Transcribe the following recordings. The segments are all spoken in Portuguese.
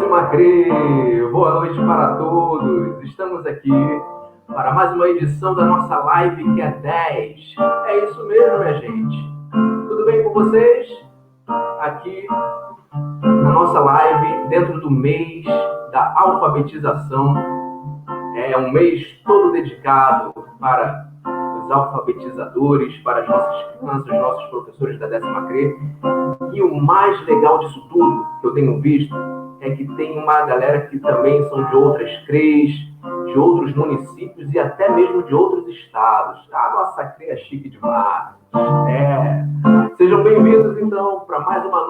Macri, boa noite para todos. Estamos aqui para mais uma edição da nossa live que é 10. É isso mesmo, minha gente. Tudo bem com vocês? Aqui na nossa live, dentro do mês da alfabetização. É um mês todo dedicado para os alfabetizadores, para as nossas crianças, nossos professores da 10ª CRE. E o mais legal disso tudo, que eu tenho visto, é que tem uma galera que também são de outras CREs, de outros municípios e até mesmo de outros estados. A nossa CRE é chique demais. Sejam bem-vindos, então, para mais uma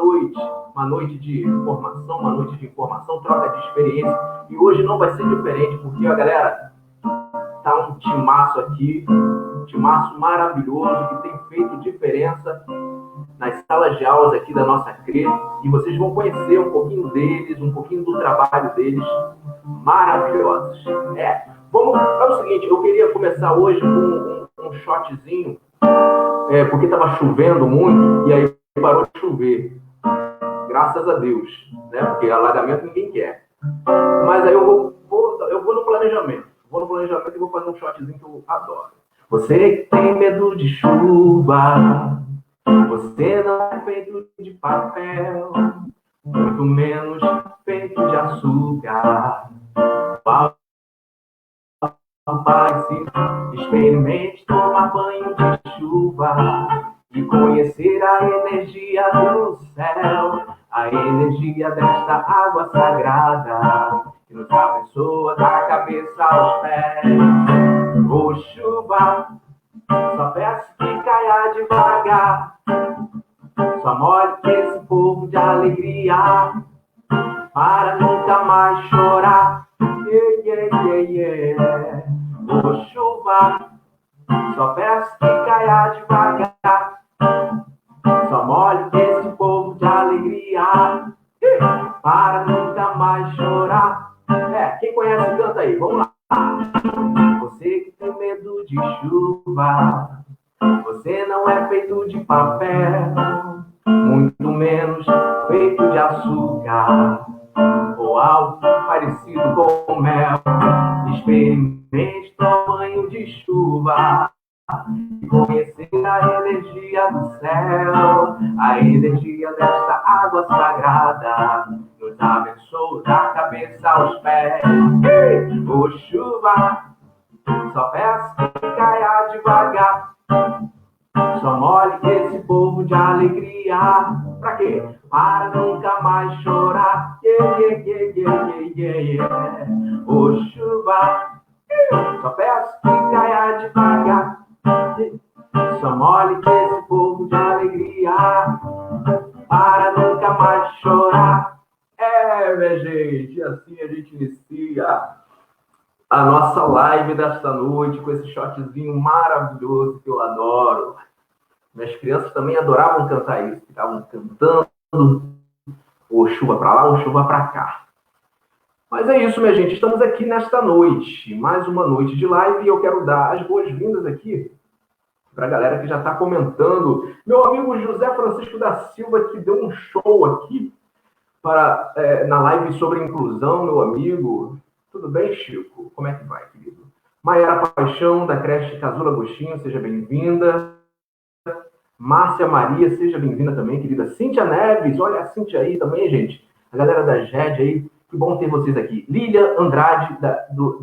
noite de informação, troca de experiência. E hoje não vai ser diferente, porque, ó, galera, tá um timaço aqui, um timaço maravilhoso, que tem feito diferença nas salas de aulas aqui da nossa CRE, e vocês vão conhecer um pouquinho deles, um pouquinho do trabalho deles, maravilhosos. É o seguinte, eu queria começar hoje com um shotzinho, porque estava chovendo muito, e aí parou de chover, graças a Deus, né? Porque alagamento ninguém quer. Mas aí eu vou no planejamento, e vou fazer um shotzinho que eu adoro. Você tem medo de chuva, você não é feito de papel, muito menos feito de açúcar. Experimente tomar banho de chuva e conhecer a energia do céu, a energia desta água sagrada que nos abençoa da cabeça aos pés. Ô chuva, só peço que caia devagar, só molhe esse povo de alegria, para nunca mais chorar. Ô chuva, só peço que caia devagar, só molhe esse povo de alegria, para nunca mais chorar. Quem conhece canta aí, vamos lá. Você que tem medo de chuva, você não é feito de papel, muito menos feito de açúcar, ou algo parecido com mel. Experimente tomar banho de chuva e conhecer a energia do céu, a energia desta água sagrada, nos abençoa da cabeça aos pés. Ô chuva, só peço que caia devagar, só molhe esse povo de alegria. Pra quê? Para nunca mais chorar. Ô chuva, só peço que caia devagar, só molhe esse povo de alegria, para nunca mais chorar. Minha gente, assim a gente inicia a nossa live desta noite com esse shotzinho maravilhoso que eu adoro. Minhas crianças também adoravam cantar isso, ficavam cantando ou chuva para lá ou chuva para cá. Mas é isso, minha gente, estamos aqui nesta noite, mais uma noite de live, e eu quero dar as boas-vindas aqui para a galera que já está comentando. Meu amigo José Francisco da Silva, que deu um show aqui na live sobre inclusão, meu amigo. Tudo bem, Chico? Como é que vai, querido? Maiara Paixão, da creche Casulo Agostinho, seja bem-vinda. Márcia Maria, seja bem-vinda também, querida. Cíntia Neves, olha a Cíntia aí também, gente. A galera da GED aí, que bom ter vocês aqui. Lília Andrade, do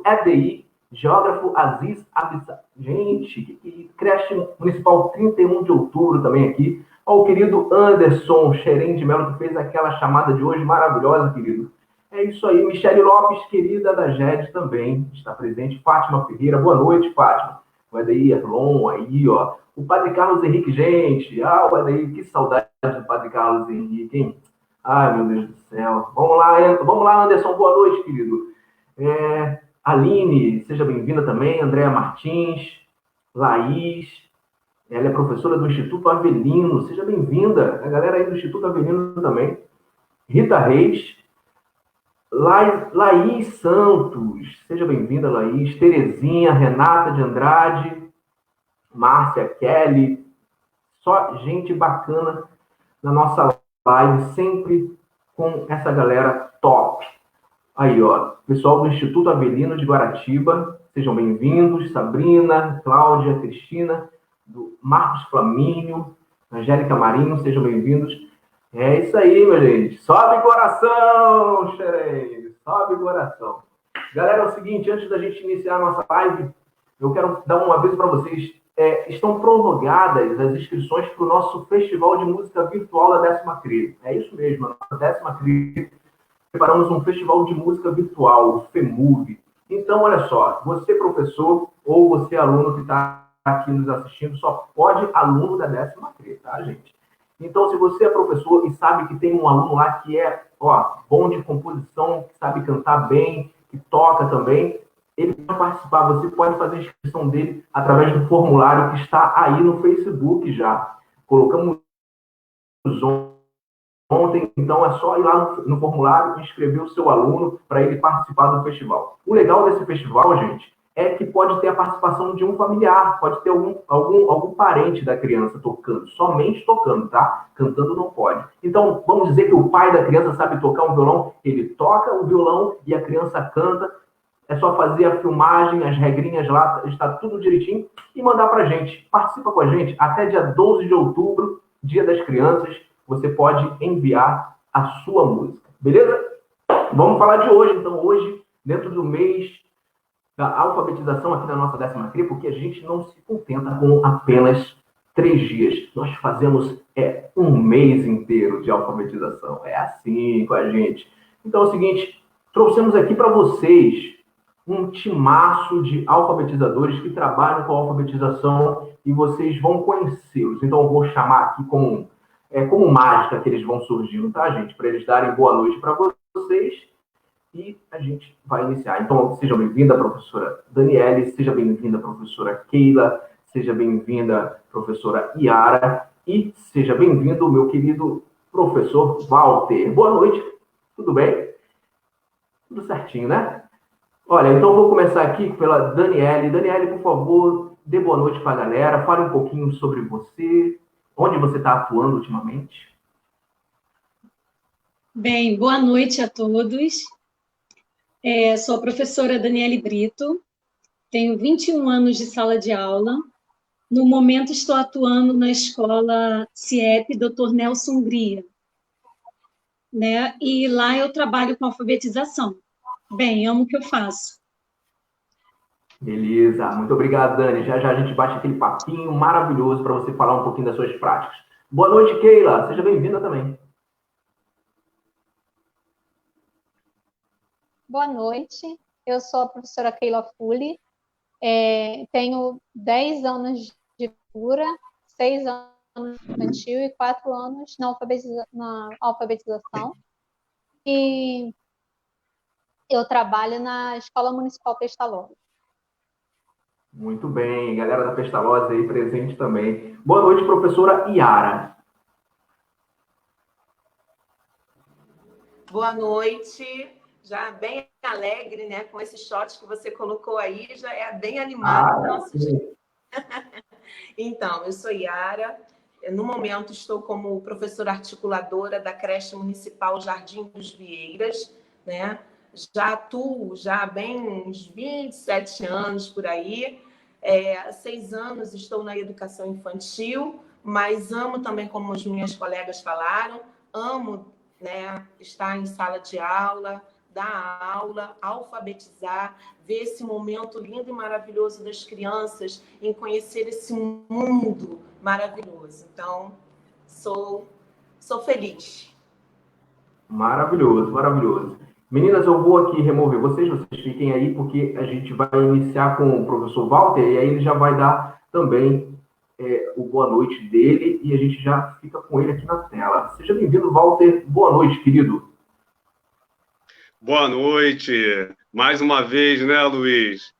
EDI, geógrafo Aziz Abissá. Gente, creche municipal 31 de outubro também aqui. Ó, o querido Anderson Xerém de Melo, que fez aquela chamada de hoje maravilhosa, querido. É isso aí. Michele Lopes, querida da GED, também está presente. Fátima Ferreira, boa noite, Fátima. O EDI Erlon aí, ó. O Padre Carlos Henrique, gente. O EDI, que saudade do Padre Carlos Henrique, hein? Ai, meu Deus do céu. Vamos lá, Anderson, boa noite, querido. Aline, seja bem-vinda também. Andréa Martins, Laís, ela é professora do Instituto Avelino, seja bem-vinda. A galera aí do Instituto Avelino também. Rita Reis, Laís Santos, seja bem-vinda, Laís. Terezinha, Renata de Andrade, Márcia, Kelly, só gente bacana na nossa live, sempre com essa galera top. Aí, ó, pessoal do Instituto Avelino de Guaratiba, sejam bem-vindos. Sabrina, Cláudia, Cristina, do Marcos Flamínio, Angélica Marinho, sejam bem-vindos. É isso aí, meu gente. Sobe coração, xerém. Sobe coração. Galera, é o seguinte, antes da gente iniciar a nossa live, eu quero dar um aviso para vocês. Estão prorrogadas as inscrições para o nosso Festival de Música Virtual da 10ª CRI. É isso mesmo, a 10ª CRI preparamos um festival de música virtual, o FEMUV. Então, olha só, você professor ou você aluno que está aqui nos assistindo, só pode aluno da 10ª CRI, tá, gente? Então, se você é professor e sabe que tem um aluno lá que é bom de composição, que sabe cantar bem, que toca também, ele pode participar, você pode fazer a inscrição dele através do formulário que está aí no Facebook já. Colocamos ontem, então é só ir lá no formulário e inscrever o seu aluno para ele participar do festival. O legal desse festival, gente, é que pode ter a participação de um familiar, pode ter algum parente da criança tocando, somente tocando, tá? Cantando não pode. Então, vamos dizer que o pai da criança sabe tocar um violão, ele toca o violão e a criança canta. É só fazer a filmagem, as regrinhas lá, está tudo direitinho, e mandar para a gente. Participa com a gente até dia 12 de outubro, Dia das Crianças. Você pode enviar a sua música, beleza? Vamos falar de hoje, então. Hoje, dentro do mês da alfabetização aqui na nossa 10ª CRI, porque a gente não se contenta com apenas 3 dias. Nós fazemos um mês inteiro de alfabetização. É assim com a gente. Então é o seguinte, trouxemos aqui para vocês um timaço de alfabetizadores que trabalham com a alfabetização e vocês vão conhecê-los. Então eu vou chamar aqui como mágica que eles vão surgindo, tá, gente? Para eles darem boa noite para vocês e a gente vai iniciar. Então, seja bem-vinda, professora Daniele, seja bem-vinda, professora Keila, seja bem-vinda, professora Yara, e seja bem-vindo, meu querido professor Walter. Boa noite, tudo bem? Tudo certinho, né? Olha, então vou começar aqui pela Daniele. Daniele, por favor, dê boa noite para a galera, fale um pouquinho sobre você, onde você está atuando ultimamente. Bem, boa noite a todos. Sou a professora Daniele Brito, tenho 21 anos de sala de aula. No momento estou atuando na escola CIEP Dr. Nelson Hungria, né? E lá eu trabalho com alfabetização. Bem, amo o que eu faço. Beleza, muito obrigado, Dani. Já já a gente bate aquele papinho maravilhoso para você falar um pouquinho das suas práticas. Boa noite, Keila. Seja bem-vinda também. Boa noite, eu sou a professora Keila Fully, tenho 10 anos de cultura, 6 anos infantil e 4 anos na alfabetização. E eu trabalho na Escola Municipal Pestalozzi. Muito bem, galera da Pestalozzi aí presente também. Boa noite, professora Yara. Boa noite. Já bem alegre, né? Com esse shot que você colocou aí, já é bem animado o nosso dia. Então, eu sou Yara. No momento, estou como professora articuladora da creche municipal Jardim dos Vieiras, né? Já atuo há bem uns 27 anos por aí. Há 6 anos estou na educação infantil, mas amo também, como as minhas colegas falaram, amo, né, estar em sala de aula, dar aula, alfabetizar, ver esse momento lindo e maravilhoso das crianças, em conhecer esse mundo maravilhoso. Então, sou feliz. Maravilhoso, maravilhoso. Meninas, eu vou aqui remover vocês fiquem aí, porque a gente vai iniciar com o professor Walter, e aí ele já vai dar também o boa noite dele, e a gente já fica com ele aqui na tela. Seja bem-vindo, Walter. Boa noite, querido. Boa noite. Mais uma vez, né, Luiz?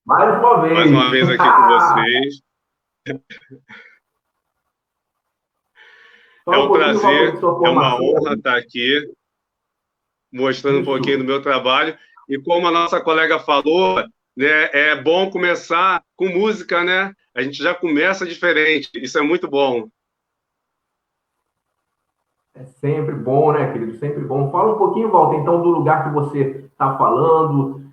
Mais uma vez. Mais uma vez aqui com vocês. É um prazer, é uma honra estar aqui, mostrando um pouquinho do meu trabalho. E como a nossa colega falou, né, é bom começar com música, né? A gente já começa diferente. Isso é muito bom. É sempre bom, né, querido? Sempre bom. Fala um pouquinho, Walter, então, do lugar que você está falando,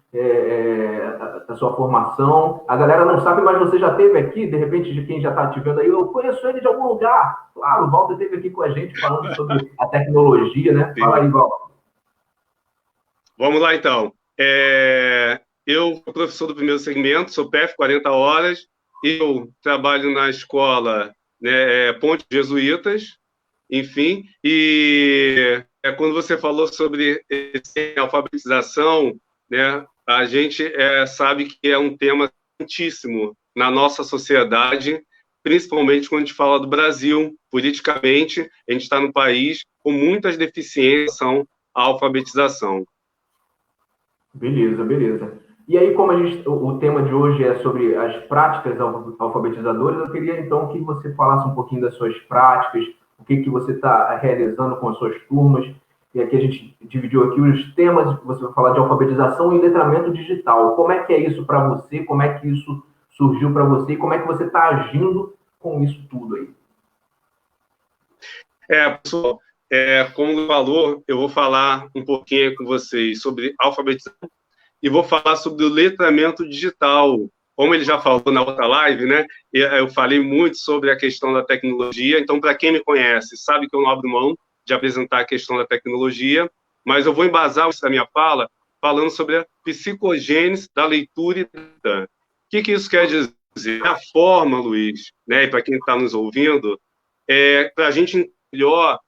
da sua formação. A galera não sabe, mas você já esteve aqui, de repente, de quem já está te vendo aí, eu conheço ele de algum lugar. Claro, o Walter esteve aqui com a gente falando sobre a tecnologia, né? Fala aí, Walter. Vamos lá, então. Eu sou professor do primeiro segmento, sou PF 40 horas, eu trabalho na escola, né, Ponte Jesuítas, enfim, e quando você falou sobre alfabetização, né, a gente sabe que é um tema quentíssimo na nossa sociedade, principalmente quando a gente fala do Brasil. Politicamente, a gente está num país com muitas deficiências à alfabetização. Beleza, beleza. E aí, como o tema de hoje é sobre as práticas alfabetizadoras, eu queria, então, que você falasse um pouquinho das suas práticas, o que você está realizando com as suas turmas. E aqui a gente dividiu aqui os temas, você vai falar de alfabetização e letramento digital. Como é que é isso para você? Como é que isso surgiu para você? E como é que você está agindo com isso tudo aí? Pessoal, como falou, eu vou falar um pouquinho com vocês sobre alfabetização e vou falar sobre o letramento digital. Como ele já falou na outra live, né? Eu falei muito sobre a questão da tecnologia. Então, para quem me conhece, sabe que eu não abro mão de apresentar a questão da tecnologia, mas eu vou embasar a minha fala falando sobre a psicogênese da leitura. O que isso quer dizer? A forma, Luiz, né? E para quem está nos ouvindo, para a gente entender melhor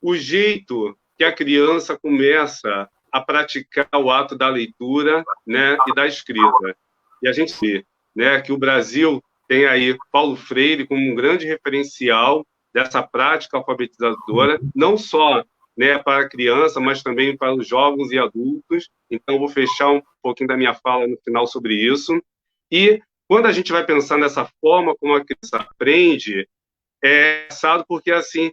o jeito que a criança começa a praticar o ato da leitura, né, e da escrita. E a gente vê, né, que o Brasil tem aí Paulo Freire como um grande referencial dessa prática alfabetizadora, não só, né, para a criança, mas também para os jovens e adultos. Então, eu vou fechar um pouquinho da minha fala no final sobre isso. E quando a gente vai pensar nessa forma como a criança aprende, é engraçado porque, assim,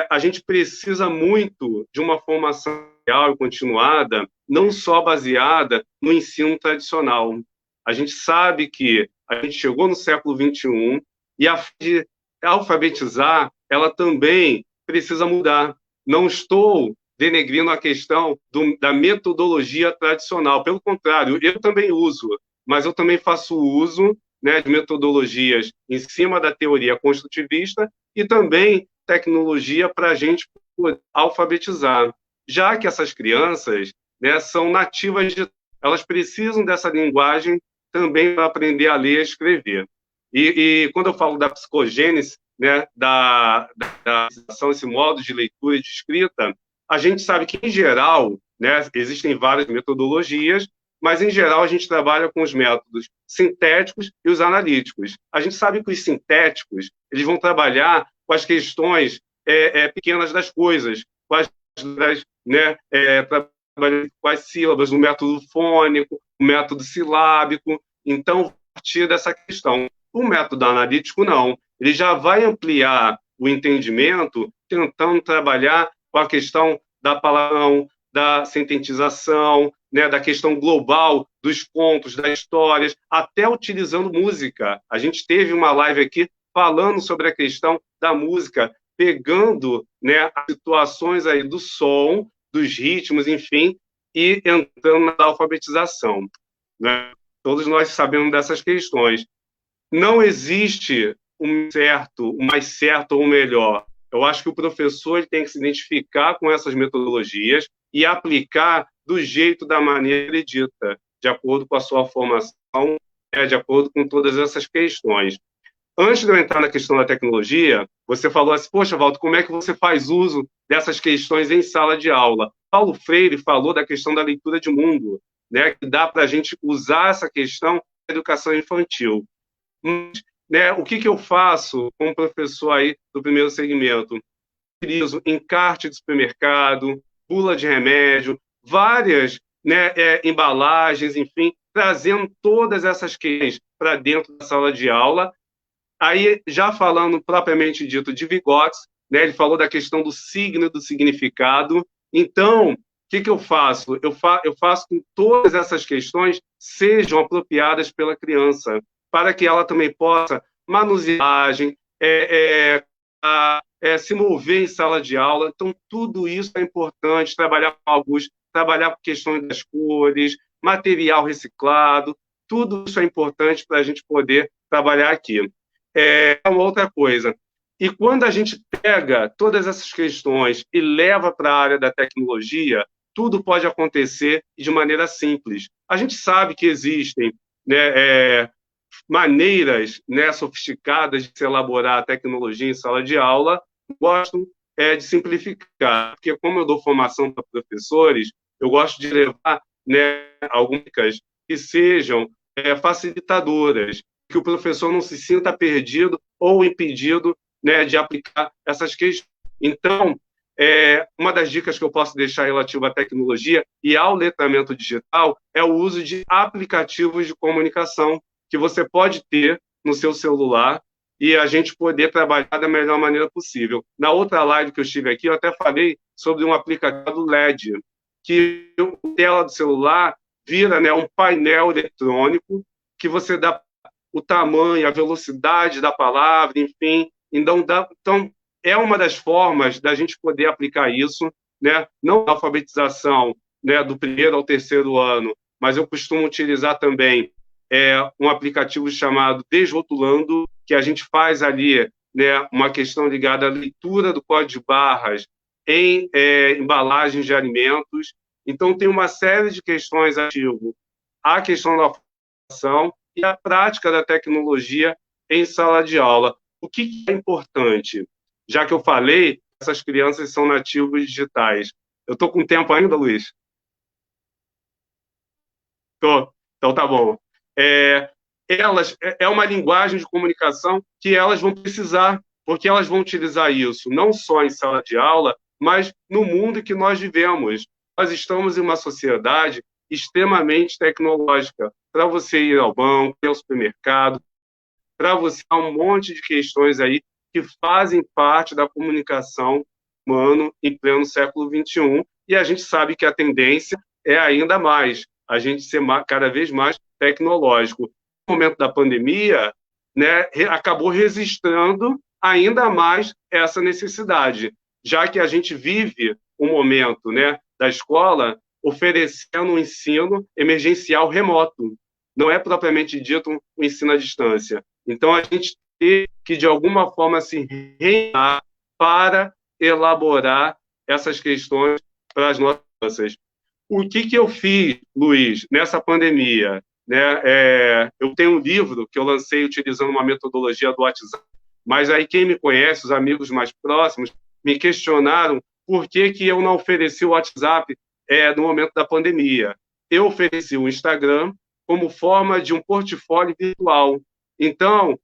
a gente precisa muito de uma formação real e continuada, não só baseada no ensino tradicional. A gente sabe que a gente chegou no século XXI e a de alfabetizar, ela também precisa mudar. Não estou denegrindo a questão da metodologia tradicional. Pelo contrário, eu também uso, mas eu também faço uso, né, de metodologias em cima da teoria construtivista e também tecnologia para a gente poder alfabetizar. Já que essas crianças, né, são nativas, elas precisam dessa linguagem também para aprender a ler e escrever. E quando eu falo da psicogênese, né, da esse modo de leitura e de escrita, a gente sabe que, em geral, né, existem várias metodologias, mas, em geral, a gente trabalha com os métodos sintéticos e os analíticos. A gente sabe que os sintéticos eles vão trabalhar com as questões pequenas das coisas, com as, né, com as sílabas, no método fônico, no método silábico. Então, a partir dessa questão. O método analítico, não. Ele já vai ampliar o entendimento, tentando trabalhar com a questão da palavra, da sintetização, né, da questão global dos contos, das histórias, até utilizando música. A gente teve uma live aqui falando sobre a questão da música, pegando, né, as situações aí do som, dos ritmos, enfim, e entrando na alfabetização. Né? Todos nós sabemos dessas questões. Não existe um mais certo ou melhor. Eu acho que o professor ele tem que se identificar com essas metodologias e aplicar do jeito, da maneira que ele acredita, de acordo com a sua formação, de acordo com todas essas questões. Antes de eu entrar na questão da tecnologia, você falou assim, poxa, Walter, como é que você faz uso dessas questões em sala de aula? Paulo Freire falou da questão da leitura de mundo, né, que dá para a gente usar essa questão na educação infantil. Né, o que eu faço como professor aí do primeiro segmento? Utilizo encarte de supermercado, bula de remédio, várias, né, embalagens, enfim, trazendo todas essas questões para dentro da sala de aula. Aí, já falando propriamente dito de Vygotsky, né, ele falou da questão do signo e do significado. Então, o que eu faço? Eu faço com que todas essas questões sejam apropriadas pela criança, para que ela também possa manusear, se mover em sala de aula. Então, tudo isso é importante, trabalhar com alguns, trabalhar com questões das cores, material reciclado, tudo isso é importante para a gente poder trabalhar aqui. Uma outra coisa, e quando a gente pega todas essas questões e leva para a área da tecnologia, tudo pode acontecer de maneira simples. A gente sabe que existem, né, maneiras, né, sofisticadas de se elaborar a tecnologia em sala de aula. Gosto de simplificar, porque como eu dou formação para professores, eu gosto de levar, né, algumas dicas que sejam facilitadoras, que o professor não se sinta perdido ou impedido, né, de aplicar essas questões. Então, uma das dicas que eu posso deixar relativa à tecnologia e ao letramento digital é o uso de aplicativos de comunicação que você pode ter no seu celular e a gente poder trabalhar da melhor maneira possível. Na outra live que eu estive aqui, eu até falei sobre um aplicativo LED, que a tela do celular vira, né, um painel eletrônico que você dá o tamanho, a velocidade da palavra, enfim. Então, é uma das formas da gente poder aplicar isso, né? Não a alfabetização, né, do 1º ao 3º ano, mas eu costumo utilizar também um aplicativo chamado Desrotulando, que a gente faz ali, né, uma questão ligada à leitura do código de barras em embalagens de alimentos. Então, tem uma série de questões ativas. A questão da alfabetização e a prática da tecnologia em sala de aula. O que é importante? Já que eu falei, essas crianças são nativos digitais. Eu estou com tempo ainda, Luiz? Estou. Então, tá bom. É uma linguagem de comunicação que elas vão precisar, porque elas vão utilizar isso não só em sala de aula, mas no mundo que nós vivemos. Nós estamos em uma sociedade extremamente tecnológica. Para você ir ao banco, ir ao supermercado, para você há um monte de questões aí que fazem parte da comunicação humana em pleno século XXI, e a gente sabe que a tendência é ainda mais, a gente ser cada vez mais tecnológico. No momento da pandemia, né, acabou registrando ainda mais essa necessidade, já que a gente vive um momento, né, da escola oferecendo um ensino emergencial remoto. Não é propriamente dito um ensino à distância. Então, a gente tem que, de alguma forma, se reinventar para elaborar essas questões para as nossas crianças. O que eu fiz, Luiz, nessa pandemia? Né? Eu tenho um livro que eu lancei utilizando uma metodologia do WhatsApp, mas aí quem me conhece, os amigos mais próximos, me questionaram por que eu não ofereci o WhatsApp no momento da pandemia. Eu ofereci o Instagram como forma de um portfólio virtual. Então,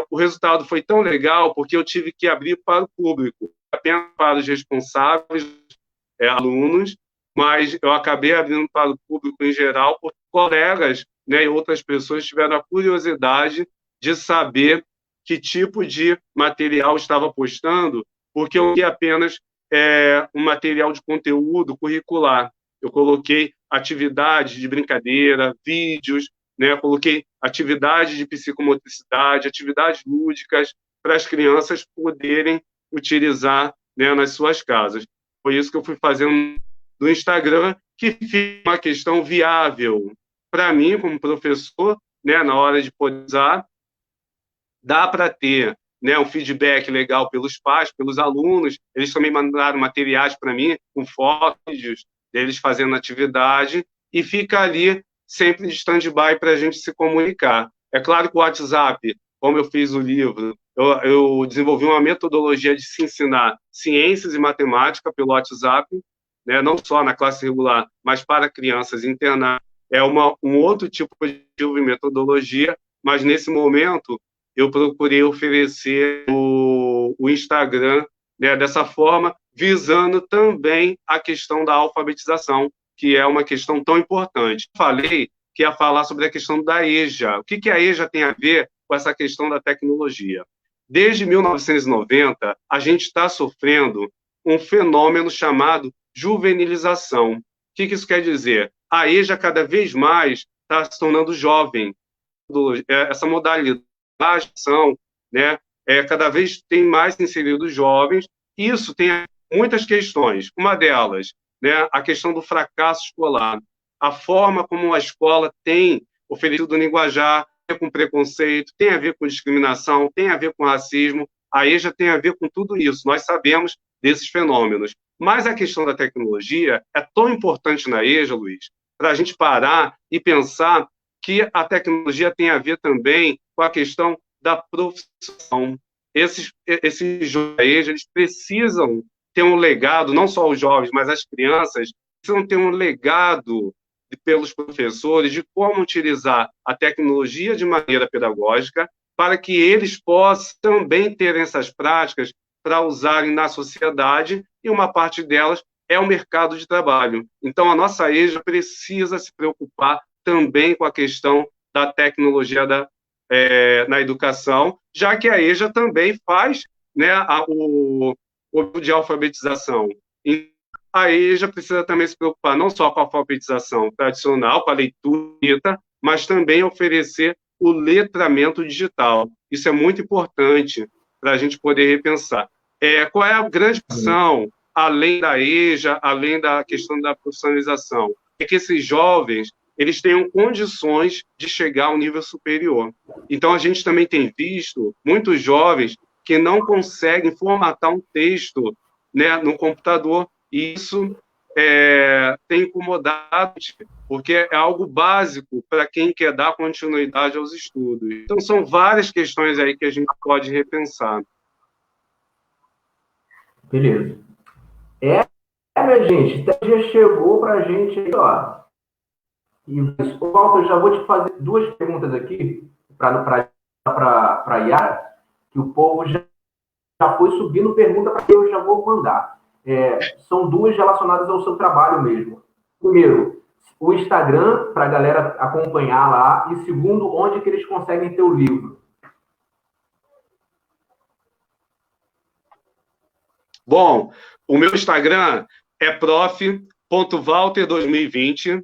o resultado foi tão legal porque eu tive que abrir para o público, apenas para os responsáveis, alunos, mas eu acabei abrindo para o público em geral, porque colegas, né, e outras pessoas tiveram a curiosidade de saber que tipo de material estava postando, porque eu tinha apenas um material de conteúdo curricular. Eu coloquei atividades de brincadeira, vídeos, né, coloquei atividades de psicomotricidade, atividades lúdicas para as crianças poderem utilizar, né, nas suas casas. Foi isso que eu fui fazendo no Instagram, que fica uma questão viável para mim, como professor, né, na hora de poder usar. Dá para ter, né, um feedback legal pelos pais, pelos alunos. Eles também mandaram materiais para mim, com fotos deles fazendo atividade, e fica ali sempre de stand-by para a gente se comunicar. É claro que o WhatsApp, como eu fiz o livro, eu desenvolvi uma metodologia de se ensinar ciências e matemática pelo WhatsApp, né, não só na classe regular, mas para crianças internas. É um outro tipo de metodologia, mas nesse momento eu procurei oferecer o Instagram, né, dessa forma, visando também a questão da alfabetização, que é uma questão tão importante. Falei que ia falar sobre a questão da EJA. O que a EJA tem a ver com essa questão da tecnologia? Desde 1990, a gente está sofrendo um fenômeno chamado juvenilização. O que isso quer dizer? A EJA cada vez mais está se tornando jovem. Essa modalidade, né, cada vez tem mais inserido os jovens. Isso tem muitas questões. Uma delas, né, a questão do fracasso escolar. A forma como a escola tem oferecido o linguajar tem a ver com preconceito, tem a ver com discriminação, tem a ver com racismo. A EJA tem a ver com tudo isso. Nós sabemos desses fenômenos. Mas a questão da tecnologia é tão importante na EJA, Luiz, para a gente parar e pensar que a tecnologia tem a ver também com a questão da profissão. Esses jovens da EJA, eles precisam ter um legado, não só os jovens, mas as crianças, precisam ter um legado pelos professores de como utilizar a tecnologia de maneira pedagógica para que eles possam também ter essas práticas para usarem na sociedade, e uma parte delas é o mercado de trabalho. Então, a nossa EJA precisa se preocupar também com a questão da tecnologia na educação, já que a EJA também faz, né, o de alfabetização. E a EJA precisa também se preocupar não só com a alfabetização tradicional, com a leitura, mas também oferecer o letramento digital. Isso é muito importante para a gente poder repensar. Qual é a grande opção, além da EJA, além da questão da profissionalização? É que esses jovens eles tenham condições de chegar ao nível superior. Então, a gente também tem visto muitos jovens que não conseguem formatar um texto, né, no computador. E isso tem incomodado, porque é algo básico para quem quer dar continuidade aos estudos. Então, são várias questões aí que a gente pode repensar. Beleza. Minha gente, já chegou para a gente aí, ó. E, Walter, eu já vou te fazer duas perguntas aqui para a Yara, que o povo já foi subindo pergunta para que eu já vou mandar. São duas relacionadas ao seu trabalho mesmo. Primeiro, o Instagram, para a galera acompanhar lá. E segundo, onde que eles conseguem ter o livro? Bom, o meu Instagram é prof.walter2020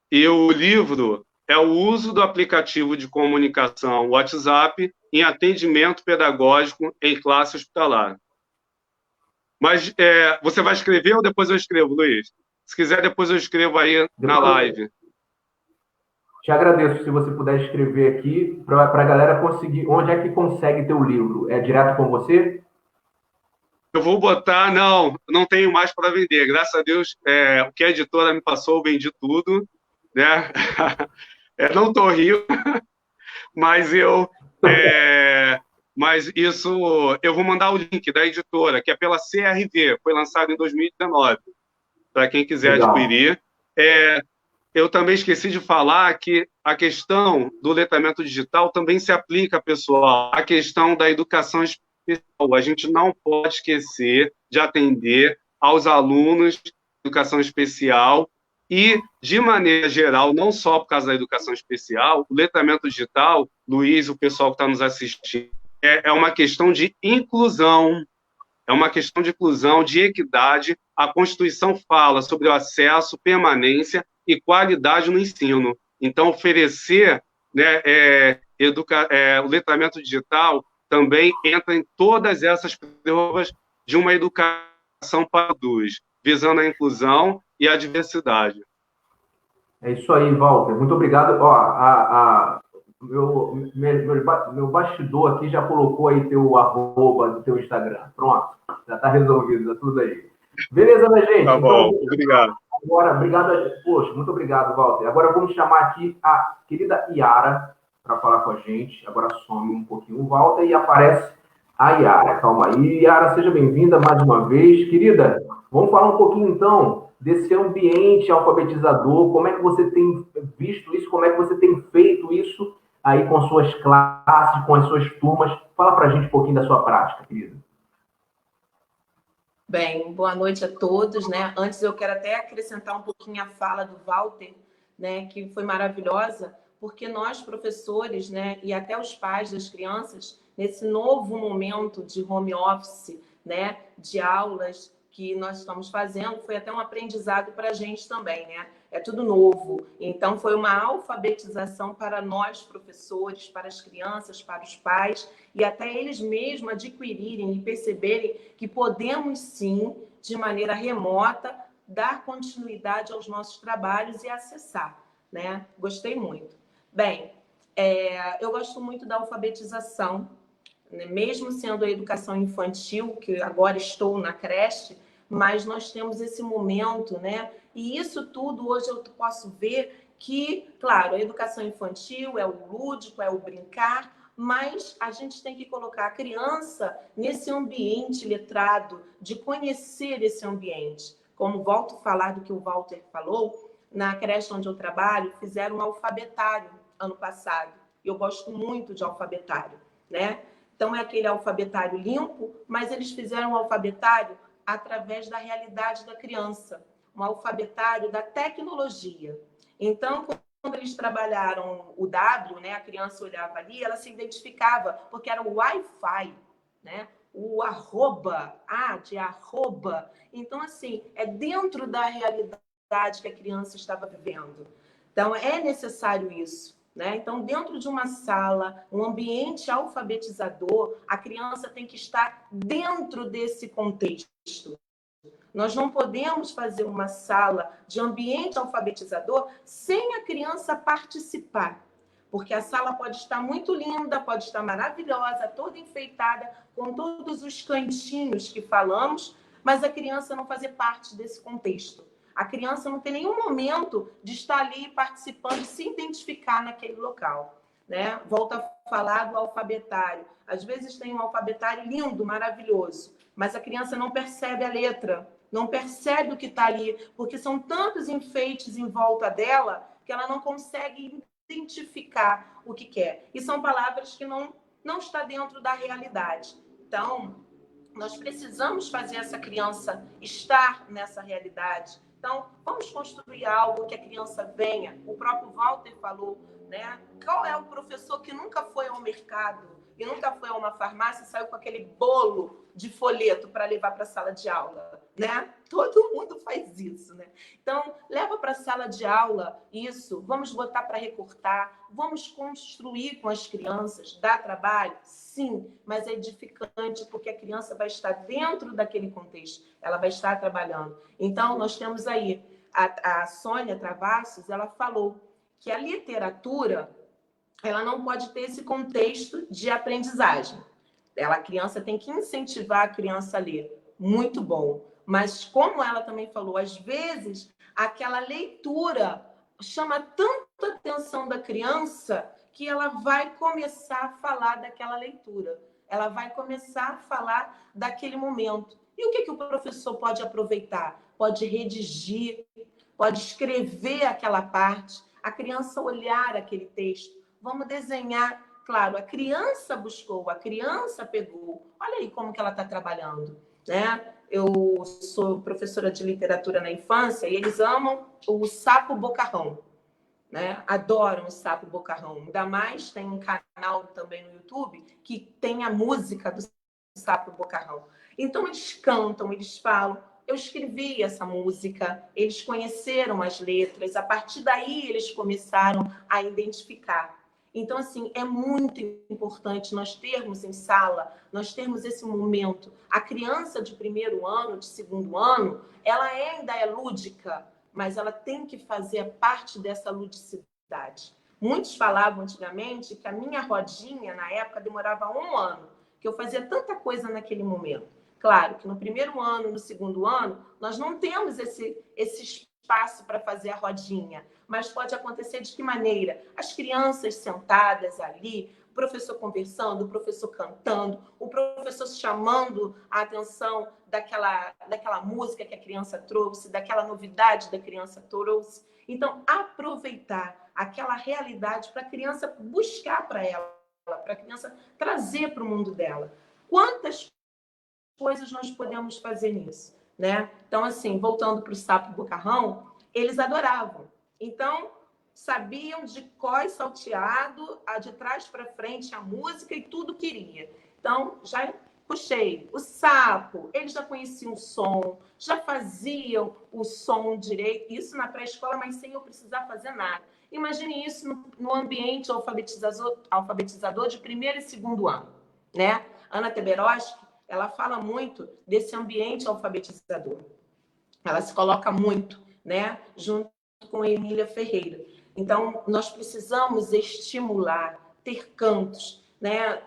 e o livro é o uso do aplicativo de comunicação WhatsApp em atendimento pedagógico em classe hospitalar. Mas você vai escrever ou depois eu escrevo, Luiz? Se quiser, depois eu escrevo aí na live. Te agradeço se você puder escrever aqui para a galera conseguir. Onde é que consegue ter o livro? É direto com você? Eu vou botar, não tenho mais para vender. Graças a Deus, o que a editora me passou, eu vendi tudo, né? Não estou rico, mas mas isso, eu vou mandar o link da editora, que é pela CRV, foi lançado em 2019, para quem quiser adquirir. Eu também esqueci de falar que a questão do letramento digital também se aplica, pessoal, à questão da educação especial. A gente não pode esquecer de atender aos alunos de educação especial e, de maneira geral, não só por causa da educação especial, o letramento digital, Luiz, o pessoal que está nos assistindo, é uma questão de inclusão, de equidade. A Constituição fala sobre o acesso, permanência e qualidade no ensino. Então, oferecer, né, o letramento digital também entra em todas essas provas de uma educação para todos, visando a inclusão e a diversidade. É isso aí, Walter. Muito obrigado. Ó, meu bastidor aqui já colocou aí teu arroba do teu Instagram. Pronto, já está resolvido, tá tudo aí. Beleza, minha gente? Tá bom, então, obrigado. Agora, poxa, muito obrigado, Walter. Agora vamos chamar aqui a querida Yara para falar com a gente. Agora some um pouquinho o Walter e aparece a Yara. Calma aí, Yara, seja bem-vinda mais uma vez. Querida, vamos falar um pouquinho, então, desse ambiente alfabetizador. Como é que você tem visto isso? Como é que você tem feito isso aí com suas classes, com as suas turmas? Fala para a gente um pouquinho da sua prática, querida. Bem, boa noite a todos, né? Antes eu quero até acrescentar um pouquinho a fala do Walter, né, que foi maravilhosa, porque nós, professores, né, e até os pais das crianças, nesse novo momento de home office, né, de aulas que nós estamos fazendo, foi até um aprendizado para a gente também, né? É tudo novo. Então, foi uma alfabetização para nós, professores, para as crianças, para os pais, e até eles mesmos adquirirem e perceberem que podemos, sim, de maneira remota, dar continuidade aos nossos trabalhos e acessar, né? Gostei muito. Bem, eu gosto muito da alfabetização, né? Mesmo sendo a educação infantil, que agora estou na creche, mas nós temos esse momento, né? E isso tudo hoje eu posso ver que, claro, a educação infantil é o lúdico, é o brincar, mas a gente tem que colocar a criança nesse ambiente letrado, de conhecer esse ambiente. Como volto a falar do que o Walter falou, na creche onde eu trabalho, fizeram um alfabetário ano passado. Eu gosto muito de alfabetário, né? Então, é aquele alfabetário limpo, mas eles fizeram um alfabetário através da realidade da criança, um alfabetário da tecnologia. Então, quando eles trabalharam o W, né, a criança olhava ali, ela se identificava, porque era o Wi-Fi, né? O arroba, de arroba. Então, assim, é dentro da realidade que a criança estava vivendo. Então, é necessário isso, né? Então, dentro de uma sala, um ambiente alfabetizador, a criança tem que estar dentro desse contexto. Nós não podemos fazer uma sala de ambiente alfabetizador sem a criança participar. Porque a sala pode estar muito linda, pode estar maravilhosa, toda enfeitada, com todos os cantinhos que falamos, mas a criança não fazer parte desse contexto. A criança não tem nenhum momento de estar ali participando, se identificar naquele local, né? Volto a falar do alfabetário. Às vezes tem um alfabetário lindo, maravilhoso, mas a criança não percebe a letra, não percebe o que está ali, porque são tantos enfeites em volta dela que ela não consegue identificar o que quer. E são palavras que não está dentro da realidade. Então, nós precisamos fazer essa criança estar nessa realidade. Então, vamos construir algo que a criança venha. O próprio Walter falou, né? Qual é o professor que nunca foi ao mercado e nunca foi a uma farmácia e saiu com aquele bolo de folheto para levar para a sala de aula, né? Todo mundo faz isso, né? Então, leva para a sala de aula isso, vamos botar para recortar, vamos construir com as crianças, dá trabalho? Sim, mas é edificante, porque a criança vai estar dentro daquele contexto, ela vai estar trabalhando. Então, nós temos aí, a Sônia Travassos, ela falou que a literatura, ela não pode ter esse contexto de aprendizagem. A criança tem que incentivar a criança a ler. Muito bom. Mas, como ela também falou, às vezes, aquela leitura chama tanta atenção da criança que ela vai começar a falar daquela leitura. Ela vai começar a falar daquele momento. E o que o professor pode aproveitar? Pode redigir, pode escrever aquela parte, a criança olhar aquele texto. Vamos desenhar. Claro, a criança buscou, a criança pegou. Olha aí como que ela está trabalhando, né? Eu sou professora de literatura na infância e eles amam o Sapo Bocarrão, né? Adoram o Sapo Bocarrão. Ainda mais tem um canal também no YouTube que tem a música do Sapo Bocarrão. Então eles cantam, eles falam. Eu escrevi essa música, eles conheceram as letras, a partir daí eles começaram a identificar. Então, assim, é muito importante nós termos em sala, nós termos esse momento. A criança de primeiro ano, de segundo ano, ela ainda é lúdica, mas ela tem que fazer parte dessa ludicidade. Muitos falavam antigamente que a minha rodinha, na época, demorava 1 ano, que eu fazia tanta coisa naquele momento. Claro que no primeiro ano, no segundo ano, nós não temos esse espaço para fazer a rodinha, mas pode acontecer de que maneira? As crianças sentadas ali, o professor conversando, o professor cantando, o professor chamando a atenção daquela música que a criança trouxe, daquela novidade da criança trouxe. Então, aproveitar aquela realidade para a criança buscar para ela, para a criança trazer para o mundo dela. Quantas coisas nós podemos fazer nisso, né? Então, assim, voltando para o Sapo Bocarrão, eles adoravam. Então, sabiam de cor e salteado, de trás para frente a música e tudo queria. Então, já Puxei. O sapo, eles já conheciam o som, já faziam o som direito, isso na pré-escola, mas sem eu precisar fazer nada. Imagine isso no ambiente alfabetizador de primeiro e segundo ano, né? Ana Teberoski, ela fala muito desse ambiente alfabetizador. Ela se coloca muito, né? Junto com a Emília Ferreira. Então, nós precisamos estimular, ter cantos, né?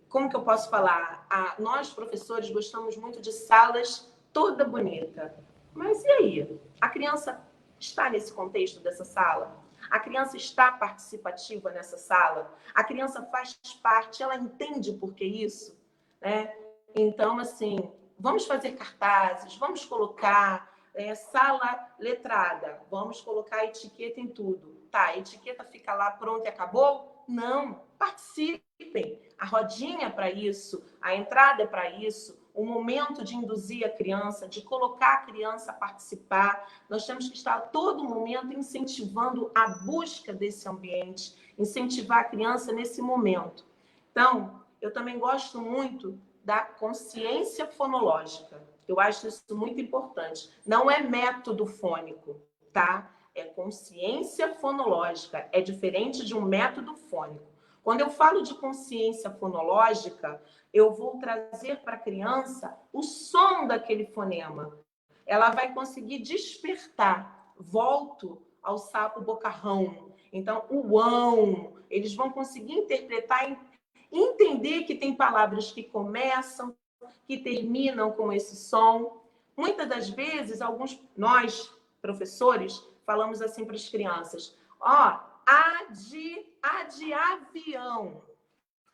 Como que eu posso falar? Nós, professores, gostamos muito de salas toda bonita. Mas e aí? A criança está nesse contexto dessa sala? A criança está participativa nessa sala? A criança faz parte, ela entende por que isso? Né? Então, assim, vamos fazer cartazes, vamos colocar sala letrada, vamos colocar etiqueta em tudo. Tá, a etiqueta fica lá pronta e acabou? Não, participem. A rodinha é para isso, a entrada é para isso, o momento de induzir a criança, de colocar a criança a participar. Nós temos que estar a todo momento incentivando a busca desse ambiente, incentivar a criança nesse momento. Então, eu também gosto muito da consciência fonológica. Eu acho isso muito importante. Não é método fônico, tá? É consciência fonológica. É diferente de um método fônico. Quando eu falo de consciência fonológica, eu vou trazer para a criança o som daquele fonema. Ela vai conseguir despertar. Volto ao sapo bocarrão. Então, o ão, eles vão conseguir interpretar e entender que tem palavras que começam, que terminam com esse som. Muitas das vezes, nós, professores, falamos assim para as crianças, A de avião.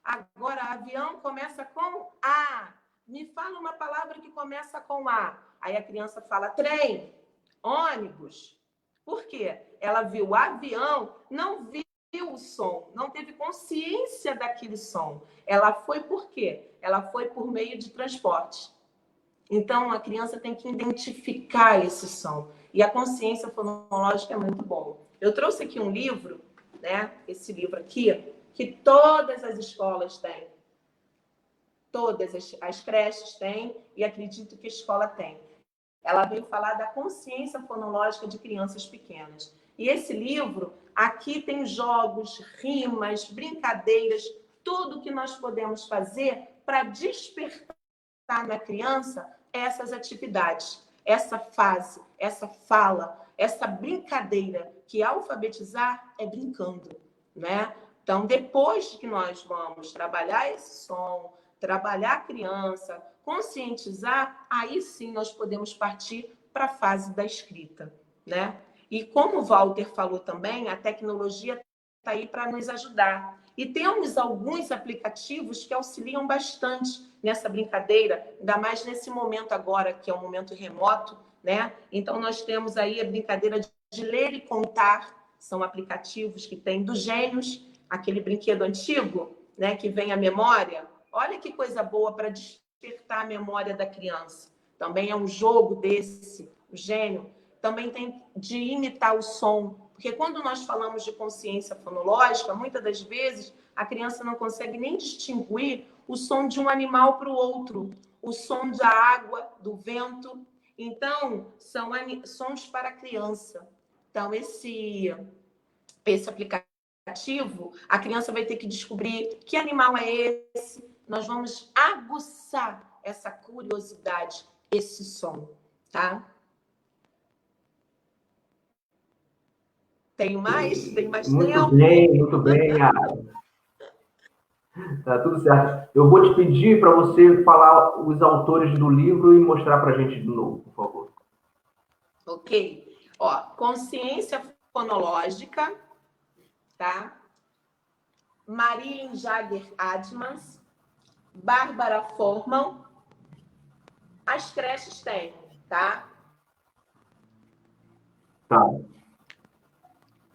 Agora, avião começa com A. Me fala uma palavra que começa com A. Aí a criança fala trem, ônibus. Por quê? Ela viu avião, não viu o som, não teve consciência daquele som. Ela foi por quê? Ela foi por meio de transporte. Então, a criança tem que identificar esse som. E a consciência fonológica é muito bom. Eu trouxe aqui um livro, né? Esse livro aqui, que todas as escolas têm. Todas as creches têm e acredito que a escola tem. Ela veio falar da consciência fonológica de crianças pequenas. E esse livro, aqui tem jogos, rimas, brincadeiras, tudo que nós podemos fazer para despertar na criança essas atividades, essa fase, essa fala, essa brincadeira, que alfabetizar é brincando, né? Então, depois que nós vamos trabalhar esse som, trabalhar a criança, conscientizar, aí sim nós podemos partir para a fase da escrita, né? E como o Walter falou também, a tecnologia está aí para nos ajudar. E temos alguns aplicativos que auxiliam bastante nessa brincadeira, ainda mais nesse momento agora, que é um momento remoto, né? Então, nós temos aí a brincadeira de ler e contar, são aplicativos que tem do Gênios, aquele brinquedo antigo, né, que vem à memória. Olha que coisa boa para despertar a memória da criança. Também é um jogo desse, o Gênio. Também tem de imitar o som, porque quando nós falamos de consciência fonológica, muitas das vezes a criança não consegue nem distinguir o som de um animal para o outro, o som da água, do vento. Então, são sons para a criança. Então, esse aplicativo, a criança vai ter que descobrir que animal é esse. Nós vamos aguçar essa curiosidade, esse som, tá? Tem mais? Tem mais tempo? Muito bem, Yara. Tá tudo certo. Eu vou te pedir para você falar os autores do livro e mostrar para a gente de novo, por favor. Ok. Ó, consciência fonológica, tá? Marilyn Jager Admans, Bárbara Forman. As creches têm, tá? Tá.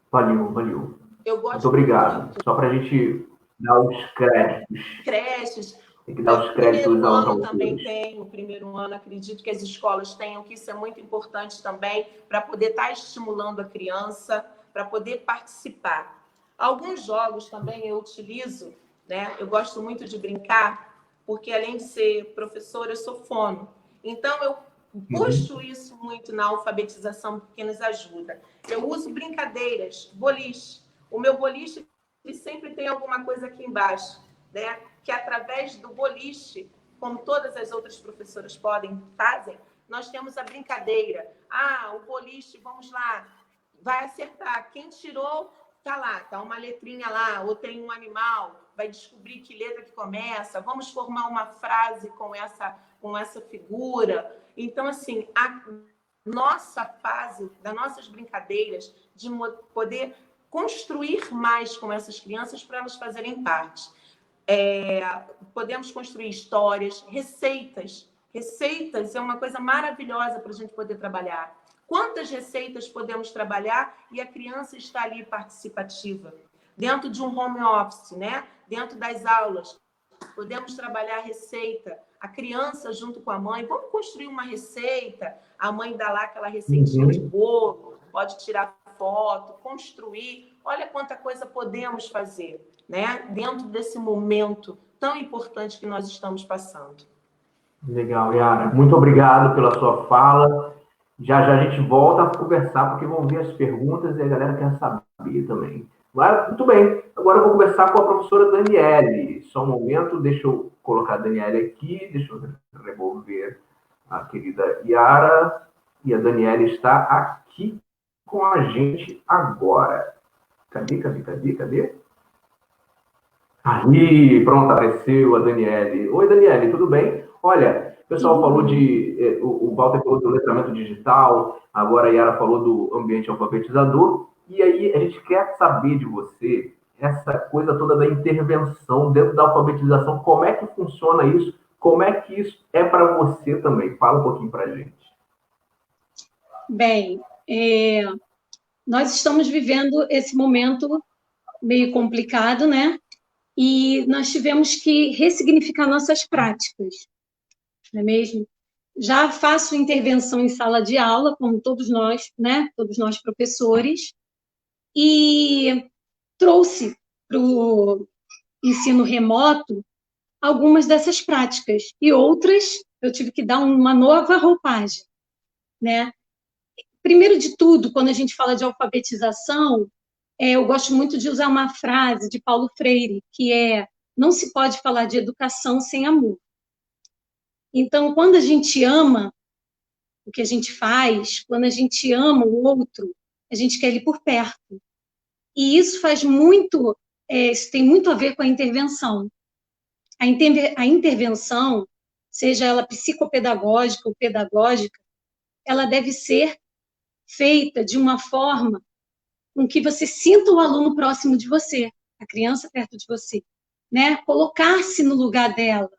Valeu. Eu gosto muito obrigado. Muito. Só para a gente dar os créditos. Creches. Tem que dar os créditos aos autores. Também tem, o primeiro ano, acredito que as escolas tenham, que isso é muito importante também, para poder estar estimulando a criança, para poder participar. Alguns jogos também eu utilizo, né? Eu gosto muito de brincar porque além de ser professora, eu sou fono. Então, eu puxo isso muito na alfabetização, porque nos ajuda. Eu uso brincadeiras, boliche. O meu boliche ele sempre tem alguma coisa aqui embaixo, né? Que através do boliche, como todas as outras professoras fazem, nós temos a brincadeira. Ah, o boliche, vamos lá, vai acertar. Quem tirou, tá lá, tá uma letrinha lá, ou tem um animal, vai descobrir que letra que começa. Vamos formar uma frase com essa figura. Então, assim, a nossa fase, das nossas brincadeiras, de poder construir mais com essas crianças para elas fazerem parte. Podemos construir histórias, receitas. Receitas é uma coisa maravilhosa para a gente poder trabalhar. Quantas receitas podemos trabalhar e a criança está ali participativa? Dentro de um home office, né? Dentro das aulas, podemos trabalhar receita. A criança junto com a mãe, vamos construir uma receita. A mãe dá lá aquela receitinha de bolo, pode tirar foto, construir. Olha quanta coisa podemos fazer, né? Dentro desse momento tão importante que nós estamos passando. Legal, Yara. Muito obrigado pela sua fala. Já já a gente volta a conversar, porque vão vir as perguntas e a galera quer saber também. Muito bem. Agora eu vou conversar com a professora Daniele. Só um momento, deixa eu colocar a Daniele aqui, deixa eu remover a querida Yara. E a Daniele está aqui com a gente agora. Cadê? Aí, pronto, apareceu a Daniele. Oi, Daniele, tudo bem? Olha, o pessoal falou o Walter falou do letramento digital, agora a Yara falou do ambiente alfabetizador, e aí a gente quer saber de você essa coisa toda da intervenção dentro da alfabetização, como é que funciona isso, como é que isso é para você também? Fala um pouquinho para a gente. Bem, nós estamos vivendo esse momento meio complicado, né? E nós tivemos que ressignificar nossas práticas, não é mesmo? Já faço intervenção em sala de aula, como todos nós, né? Todos nós professores, e trouxe para o ensino remoto algumas dessas práticas, e outras eu tive que dar uma nova roupagem, né? Primeiro de tudo, quando a gente fala de alfabetização, eu gosto muito de usar uma frase de Paulo Freire, que é: não se pode falar de educação sem amor. Então, quando a gente ama o que a gente faz, quando a gente ama o outro, a gente quer ele por perto. E isso faz muito, isso tem muito a ver com a intervenção. A intervenção, seja ela psicopedagógica ou pedagógica, ela deve ser feita de uma forma com que você sinta o aluno próximo de você, a criança perto de você, né? Colocar-se no lugar dela,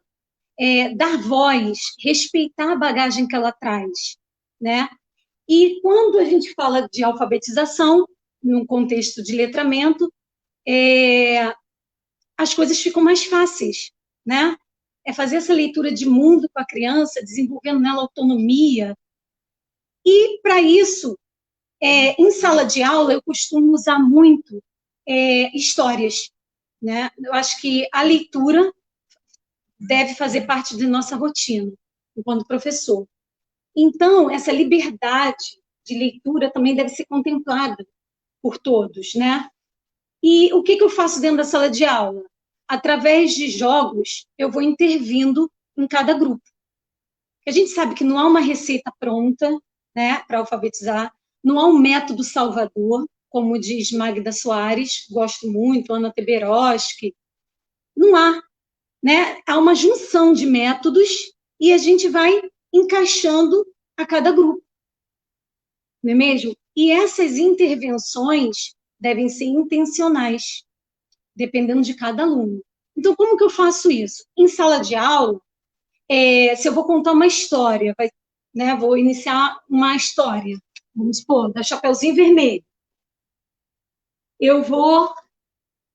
dar voz, respeitar a bagagem que ela traz, né? E quando a gente fala de alfabetização, num contexto de letramento, as coisas ficam mais fáceis, né? É fazer essa leitura de mundo com a criança, desenvolvendo nela autonomia. E, para isso, em sala de aula, eu costumo usar muito histórias, né? Eu acho que a leitura deve fazer parte de nossa rotina, enquanto professor. Então, essa liberdade de leitura também deve ser contemplada por todos, né? E o que eu faço dentro da sala de aula? Através de jogos, eu vou intervindo em cada grupo. A gente sabe que não há uma receita pronta, né, para alfabetizar, não há um método salvador, como diz Magda Soares, gosto muito, Ana Teberoski. Não há, né? Há uma junção de métodos e a gente vai encaixando a cada grupo, não é mesmo? E essas intervenções devem ser intencionais, dependendo de cada aluno. Então, como que eu faço isso? Em sala de aula, se eu vou contar uma história, né, vou iniciar uma história, vamos supor, da Chapeuzinho Vermelho. Eu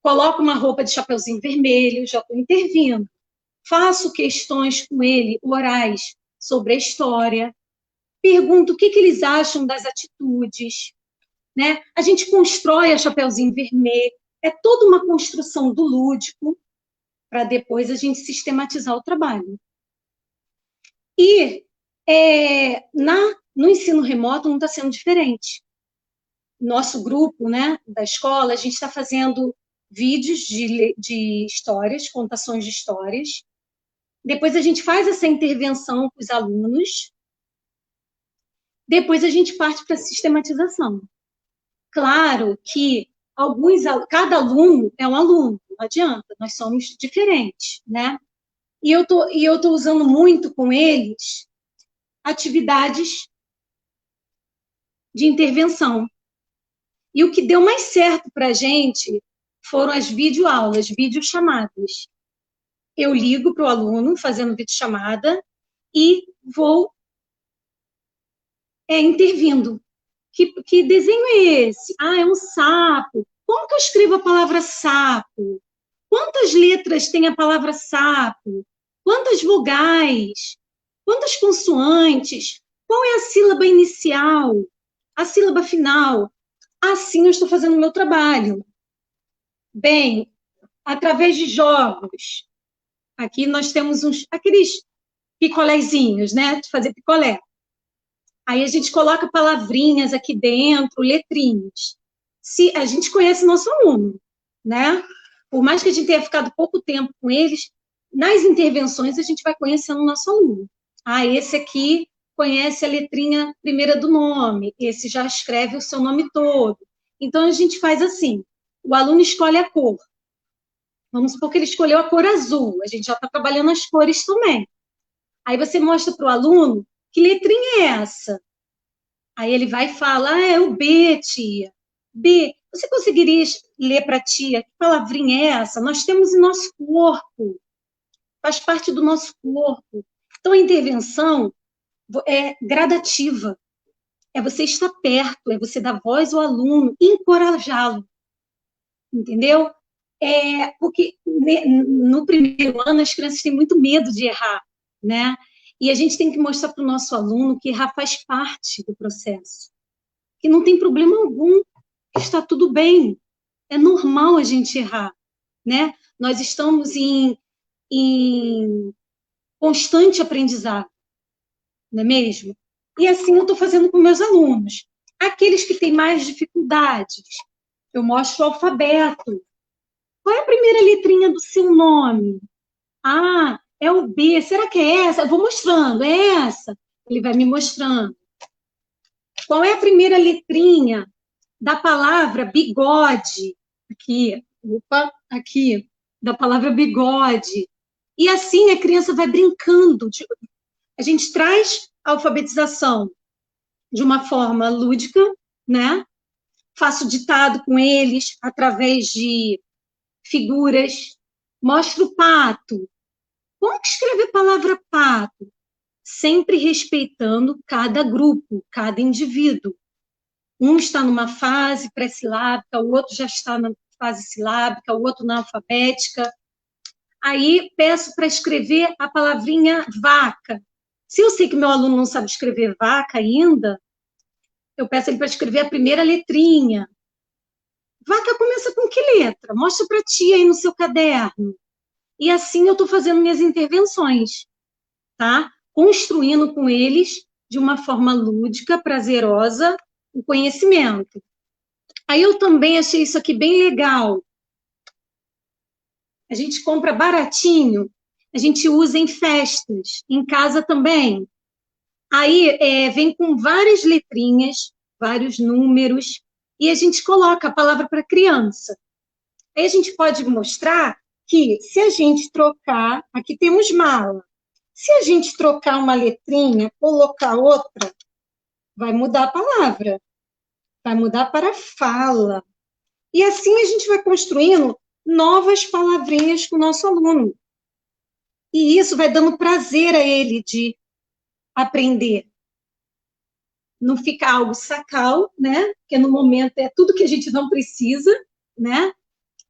coloco uma roupa de Chapeuzinho Vermelho, já estou intervindo. Faço questões com ele, orais, sobre a história. Pergunto o que eles acham das atitudes, né? A gente constrói a Chapeuzinho Vermelho. É toda uma construção do lúdico para depois a gente sistematizar o trabalho. E no ensino remoto não está sendo diferente. Nosso grupo, né, da escola, a gente está fazendo vídeos de histórias, contações de histórias. Depois a gente faz essa intervenção com os alunos. Depois a gente parte para a sistematização. Claro que cada aluno é um aluno, não adianta, nós somos diferentes, né? E eu tô usando muito com eles atividades de intervenção. E o que deu mais certo para a gente foram as videoaulas, videochamadas. Eu ligo para o aluno fazendo videochamada e vou intervindo. Que desenho é esse? Ah, é um sapo. Como que eu escrevo a palavra sapo? Quantas letras tem a palavra sapo? Quantas vogais? Quantas consoantes? Qual é a sílaba inicial? A sílaba final? Assim eu estou fazendo o meu trabalho. Bem, através de jogos. Aqui nós temos aqueles picolézinhos, né? De fazer picolé. Aí a gente coloca palavrinhas aqui dentro, letrinhas. Se a gente conhece nosso aluno, né? Por mais que a gente tenha ficado pouco tempo com eles, nas intervenções a gente vai conhecendo o nosso aluno. Ah, esse aqui conhece a letrinha primeira do nome, esse já escreve o seu nome todo. Então a gente faz assim, o aluno escolhe a cor. Vamos supor que ele escolheu a cor azul, a gente já está trabalhando as cores também. Aí você mostra para o aluno que letrinha é essa? Aí ele vai e fala, é o B, tia. B, você conseguiria ler para a tia que palavrinha é essa? Nós temos em nosso corpo, faz parte do nosso corpo. Então, a intervenção é gradativa, é você estar perto, é você dar voz ao aluno, encorajá-lo, entendeu? Porque no primeiro ano as crianças têm muito medo de errar, né? E a gente tem que mostrar para o nosso aluno que errar faz parte do processo, que não tem problema algum, que está tudo bem, é normal a gente errar, né? Nós estamos em constante aprendizado, não é mesmo? E assim eu estou fazendo com meus alunos. Aqueles que têm mais dificuldades, eu mostro o alfabeto. Qual é a primeira letrinha do seu nome? Ah, é o B. Será que é essa? Eu vou mostrando. É essa. Ele vai me mostrando. Qual é a primeira letrinha da palavra bigode? Aqui. Opa, aqui. Da palavra bigode. E assim a criança vai brincando. A gente traz a alfabetização de uma forma lúdica, né? Faço ditado com eles através de figuras. Mostro o pato. Como que escreve a palavra pato? Sempre respeitando cada grupo, cada indivíduo. Um está numa fase pré-silábica, o outro já está na fase silábica, o outro na alfabética. Aí peço para escrever a palavrinha vaca. Se eu sei que meu aluno não sabe escrever vaca ainda, eu peço ele para escrever a primeira letrinha. Vaca começa com que letra? Mostra para a tia aí no seu caderno. E assim eu estou fazendo minhas intervenções, tá? Construindo com eles, de uma forma lúdica, prazerosa, o conhecimento. Aí eu também achei isso aqui bem legal. A gente compra baratinho, a gente usa em festas, em casa também. Aí vem com várias letrinhas, vários números, e a gente coloca a palavra para criança. Aí a gente pode mostrar que se a gente trocar, aqui temos mala, se a gente trocar uma letrinha, colocar outra, vai mudar a palavra, vai mudar para fala. E assim a gente vai construindo novas palavrinhas com o nosso aluno. E isso vai dando prazer a ele de aprender. Não fica algo sacal, né? Porque no momento é tudo que a gente não precisa, né?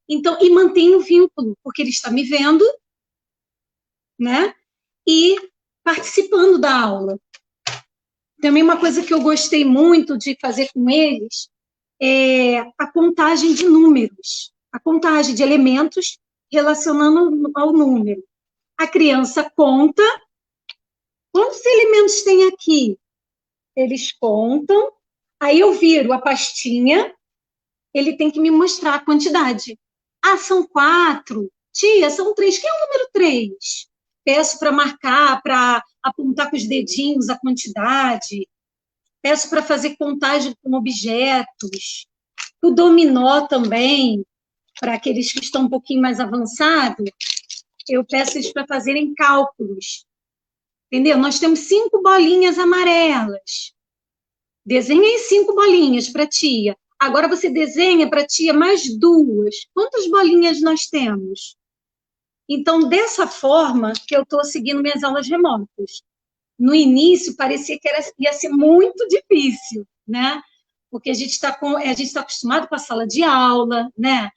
Então, e mantém o vínculo, porque ele está me vendo, né? E participando da aula. Também uma coisa que eu gostei muito de fazer com eles é a contagem de números, a contagem de elementos relacionando ao número. A criança conta, quantos elementos tem aqui? Eles contam, aí eu viro a pastinha, ele tem que me mostrar a quantidade. Ah, são 4. Tia, são 3. Quem é o número 3? Peço para marcar, para apontar com os dedinhos a quantidade. Peço para fazer contagem com objetos. O dominó também, para aqueles que estão um pouquinho mais avançados, eu peço eles para fazerem cálculos. Entendeu? Nós temos 5 bolinhas amarelas. Desenha aí 5 bolinhas para a tia. Agora você desenha para a tia mais 2. Quantas bolinhas nós temos? Então, dessa forma que eu estou seguindo minhas aulas remotas. No início, parecia que ia ser muito difícil, né? Porque a gente está acostumado com a sala de aula, né?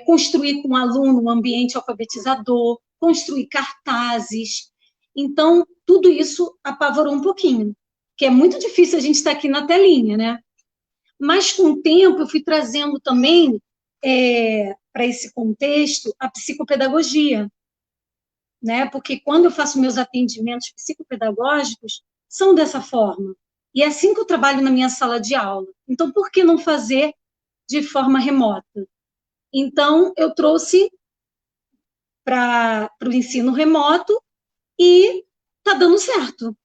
Construir com o aluno um ambiente alfabetizador, construir cartazes. Então, tudo isso apavorou um pouquinho, que é muito difícil a gente estar aqui na telinha, né? Mas, com o tempo, eu fui trazendo também, para esse contexto, a psicopedagogia, né? Porque quando eu faço meus atendimentos psicopedagógicos, são dessa forma. E é assim que eu trabalho na minha sala de aula. Então, por que não fazer de forma remota? Então, eu trouxe para o ensino remoto e está dando certo,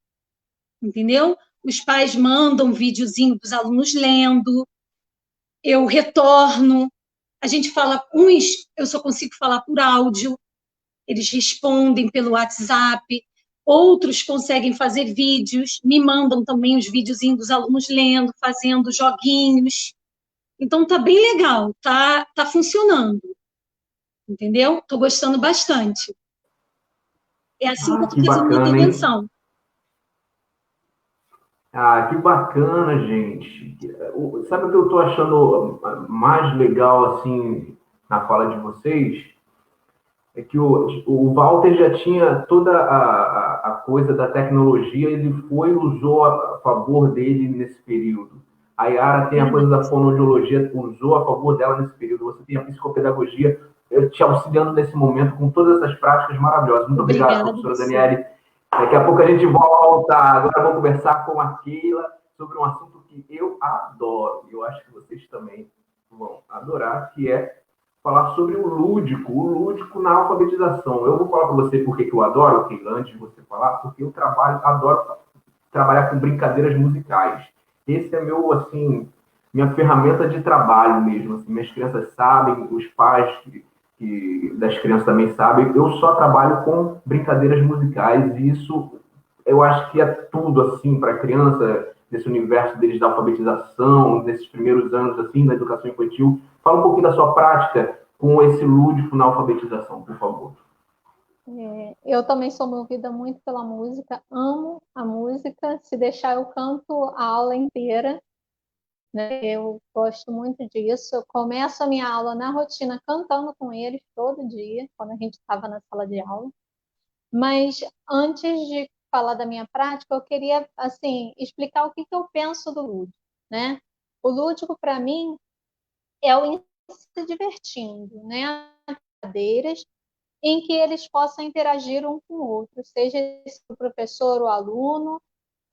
entendeu? Os pais mandam videozinho para os alunos lendo, eu retorno, a gente fala, eu só consigo falar por áudio, eles respondem pelo WhatsApp, outros conseguem fazer vídeos, me mandam também os videozinhos dos alunos lendo, fazendo joguinhos. Então, tá bem legal, tá funcionando, entendeu? Estou gostando bastante. É assim que eu estou fazendo minha intervenção. Hein? Ah, que bacana, gente. Sabe o que eu estou achando mais legal, assim, na fala de vocês? É que o Walter já tinha toda a coisa da tecnologia, ele usou a favor dele nesse período. A Yara tem a coisa da fonoaudiologia, usou a favor dela nesse período. Você tem a psicopedagogia, eu te auxiliando nesse momento com todas essas práticas maravilhosas. Muito obrigado, professora Daniele. Daqui a pouco a gente volta. Agora vou conversar com a Keila sobre um assunto que eu adoro. E eu acho que vocês também vão adorar, que é falar sobre o lúdico na alfabetização. Eu vou falar para você por que eu adoro, Keila, antes de você falar, porque eu adoro trabalhar com brincadeiras musicais. Esse é minha ferramenta de trabalho mesmo. Assim, minhas crianças sabem, os pais das crianças também sabem, eu só trabalho com brincadeiras musicais e isso eu acho que é tudo assim para a criança, nesse universo deles da alfabetização, desses primeiros anos assim da educação infantil. Fala um pouquinho da sua prática com esse lúdico na alfabetização, por favor. Eu também sou movida muito pela música, amo a música, se deixar eu canto a aula inteira. Eu gosto muito disso. Eu começo a minha aula na rotina cantando com eles todo dia, quando a gente estava na sala de aula. Mas antes de falar da minha prática, eu queria assim explicar o que eu penso do lúdico, né? O lúdico para mim é o ensino se divertindo, né? Brincadeiras em que eles possam interagir um com o outro, seja o professor, o aluno,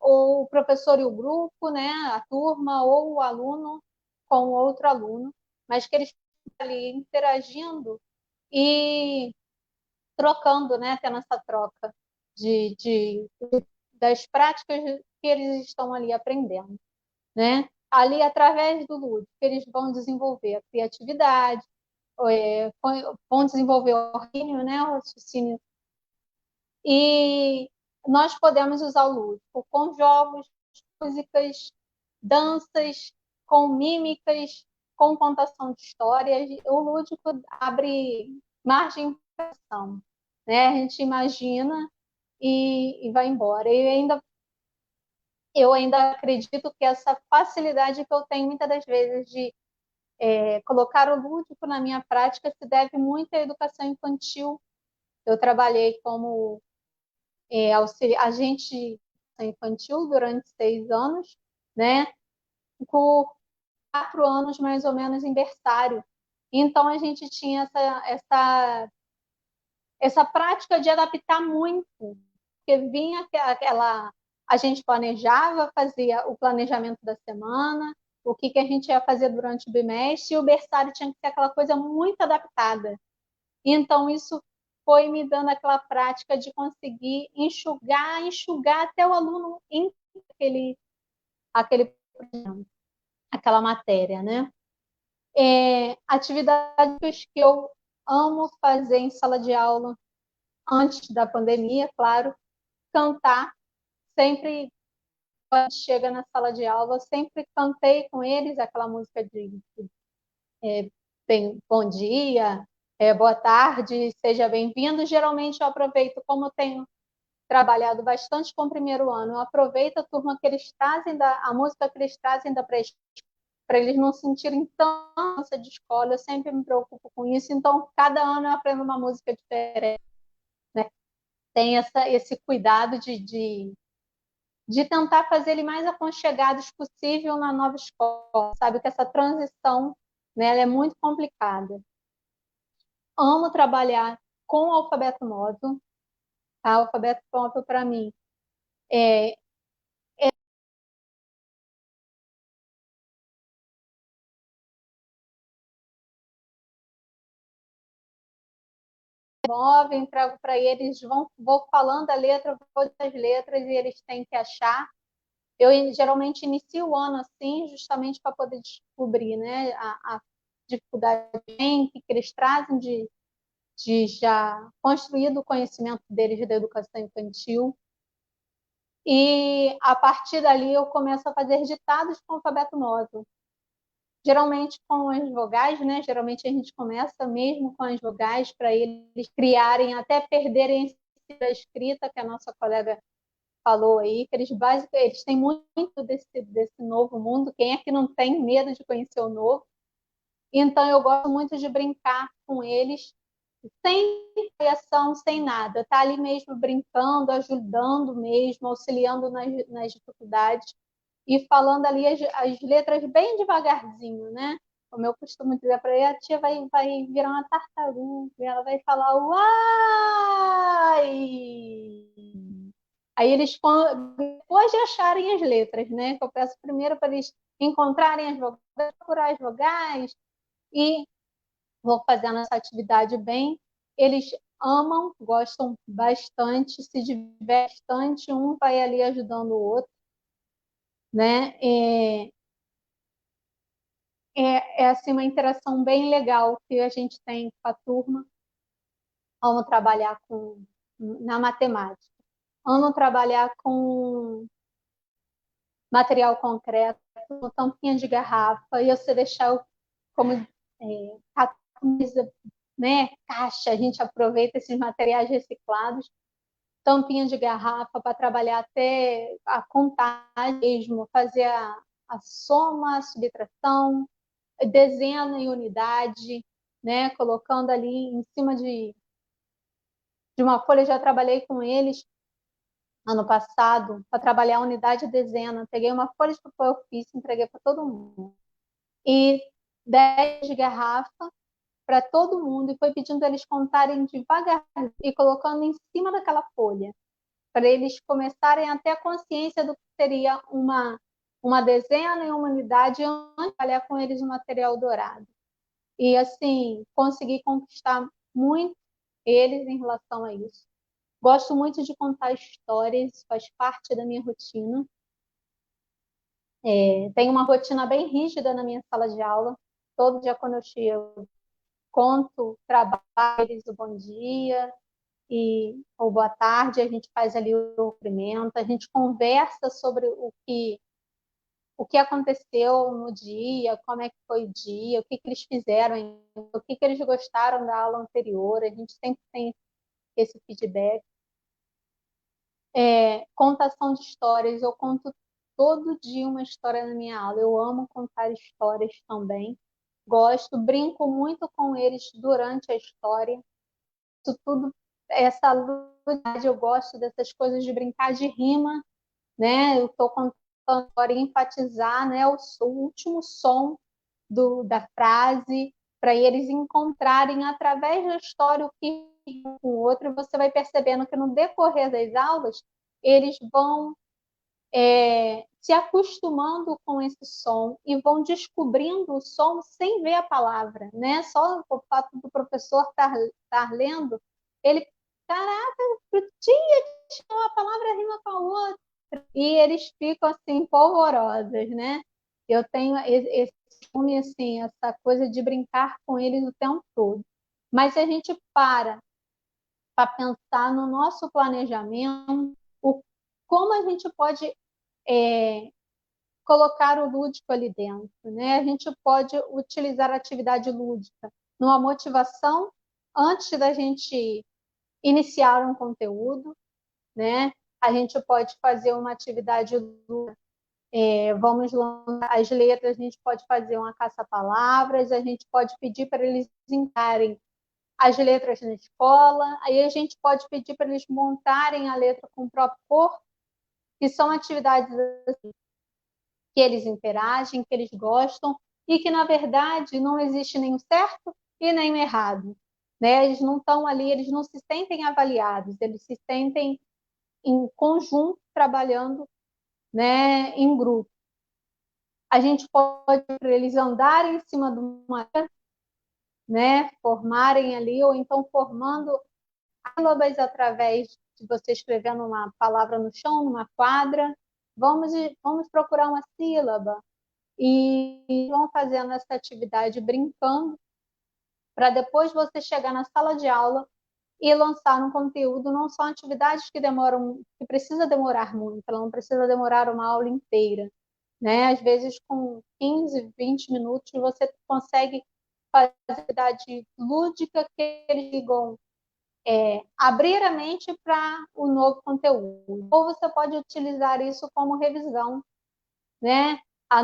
ou o professor e o grupo, né, a turma, ou o aluno com o outro aluno, mas que eles estão ali interagindo e trocando, né, tendo essa troca das práticas que eles estão ali aprendendo, né? Ali, através do lúdico, eles vão desenvolver a criatividade, vão desenvolver o raciocínio, né, o raciocínio. E nós podemos usar o lúdico com jogos, músicas, danças, com mímicas, com contação de histórias. O lúdico abre margem para ação, né? A gente imagina e vai embora. Eu ainda acredito que essa facilidade que eu tenho muitas das vezes de colocar o lúdico na minha prática se deve muito à educação infantil. Eu trabalhei como agente infantil durante 6 anos, né? Por 4 anos, mais ou menos, em berçário. Então, a gente tinha essa essa prática de adaptar muito, porque vinha a gente planejava, fazia o planejamento da semana, o que a gente ia fazer durante o bimestre, e o berçário tinha que ser aquela coisa muito adaptada. Então, isso foi me dando aquela prática de conseguir enxugar até o aluno em aquela matéria, né? Atividades que eu amo fazer em sala de aula, antes da pandemia, claro, cantar, sempre quando chega na sala de aula, sempre cantei com eles aquela música de bom dia, boa tarde, seja bem-vindo. Geralmente eu aproveito, como eu tenho trabalhado bastante com o primeiro ano, eu aproveito a turma que eles trazem, a música que eles trazem da pré-escola, para eles não sentirem tanta de escola, eu sempre me preocupo com isso, então cada ano eu aprendo uma música diferente, né? Tem esse cuidado de tentar fazer ele mais aconchegados possível na nova escola, sabe? Que essa transição, né, ela é muito complicada. Amo trabalhar com o alfabeto móvel, tá? O alfabeto móvel, para mim, é móvel, entrego para eles, vou falando a letra, vou das letras e eles têm que achar. Eu geralmente inicio o ano assim, justamente para poder descobrir, né, a dificuldade que eles trazem de já construído o conhecimento deles da educação infantil. E a partir dali eu começo a fazer ditados com o alfabeto móvel. Geralmente com as vogais, né? Geralmente a gente começa mesmo com as vogais para eles criarem, até perderem a escrita, que a nossa colega falou aí, que eles têm muito desse novo mundo. Quem é que não tem medo de conhecer o novo? Então eu gosto muito de brincar com eles, sem criação, sem nada. Tá ali mesmo brincando, ajudando mesmo, auxiliando nas dificuldades e falando ali as letras bem devagarzinho, né? Como eu costumo dizer para ele, a tia vai virar uma tartaruga, e ela vai falar uai! Aí eles, depois de acharem as letras, né? Eu peço primeiro para eles encontrarem as vogais, procurar as vogais, e vou fazendo essa atividade bem. Eles amam, gostam bastante, se divertem bastante, um vai ali ajudando o outro, né? Assim, uma interação bem legal que a gente tem com a turma. Amo trabalhar na matemática. Amo trabalhar com material concreto, tampinha de garrafa, e você deixar como né, caixa, a gente aproveita esses materiais reciclados, tampinha de garrafa para trabalhar até a contagem mesmo, fazer a soma, a subtração, desenho em unidade, né, colocando ali em cima de uma folha. Já trabalhei com eles ano passado para trabalhar a unidade de dezena. Peguei uma folha de papel ofício, entreguei para todo mundo. E 10 de garrafa para todo mundo, e foi pedindo eles contarem devagar e colocando em cima daquela folha, para eles começarem a ter a consciência do que seria uma dezena e uma unidade antes de trabalhar com eles o material dourado. E, assim, consegui conquistar muito eles em relação a isso. Gosto muito de contar histórias, faz parte da minha rotina. Tenho uma rotina bem rígida na minha sala de aula. Todo dia, quando eu chego, conto, trabalho eles o bom dia ou boa tarde, a gente faz ali o cumprimento, a gente conversa sobre o que aconteceu no dia, como é que foi o dia, o que eles fizeram, o que eles gostaram da aula anterior. A gente sempre tem esse feedback. Contação de histórias, eu conto todo dia uma história na minha aula. Eu amo contar histórias também. Gosto, brinco muito com eles durante a história. Isso tudo, essa ludicidade, eu gosto dessas coisas de brincar de rima, né? Eu estou contando agora e enfatizar, né, o último som da frase, para eles encontrarem através da história o que um com o outro, e você vai percebendo que no decorrer das aulas, eles vão se acostumando com esse som e vão descobrindo o som sem ver a palavra, né? Só o fato do professor estar lendo, ele, caraca, tia, a palavra rima com a outra. E eles ficam assim, polvorosos, né? Eu tenho esse filme, assim, essa coisa de brincar com eles o tempo todo. Mas se a gente para pensar no nosso planejamento, como a gente pode colocar o lúdico ali dentro, né? A gente pode utilizar a atividade lúdica numa motivação antes da gente iniciar um conteúdo, né? A gente pode fazer uma atividade lúdica, vamos lançar as letras, a gente pode fazer uma caça-palavras, a gente pode pedir para eles encarem as letras na escola, aí a gente pode pedir para eles montarem a letra com o próprio corpo, que são atividades assim, que eles interagem, que eles gostam, e que, na verdade, não existe nenhum certo e nenhum errado. Né? Eles não estão ali, eles não se sentem avaliados, eles se sentem em conjunto, trabalhando, né, em grupo. A gente pode, para eles andarem em cima de uma, né, formarem ali, ou então formando sílabas através de você escrevendo uma palavra no chão, numa quadra. Vamos procurar uma sílaba e vão fazendo essa atividade brincando, para depois você chegar na sala de aula e lançar um conteúdo. Não são atividades que precisa demorar muito, ela não precisa demorar uma aula inteira, né? Às vezes com 15, 20 minutos você consegue fazer atividade lúdica que eles digam abrir a mente para o novo conteúdo. Ou você pode utilizar isso como revisão, né? O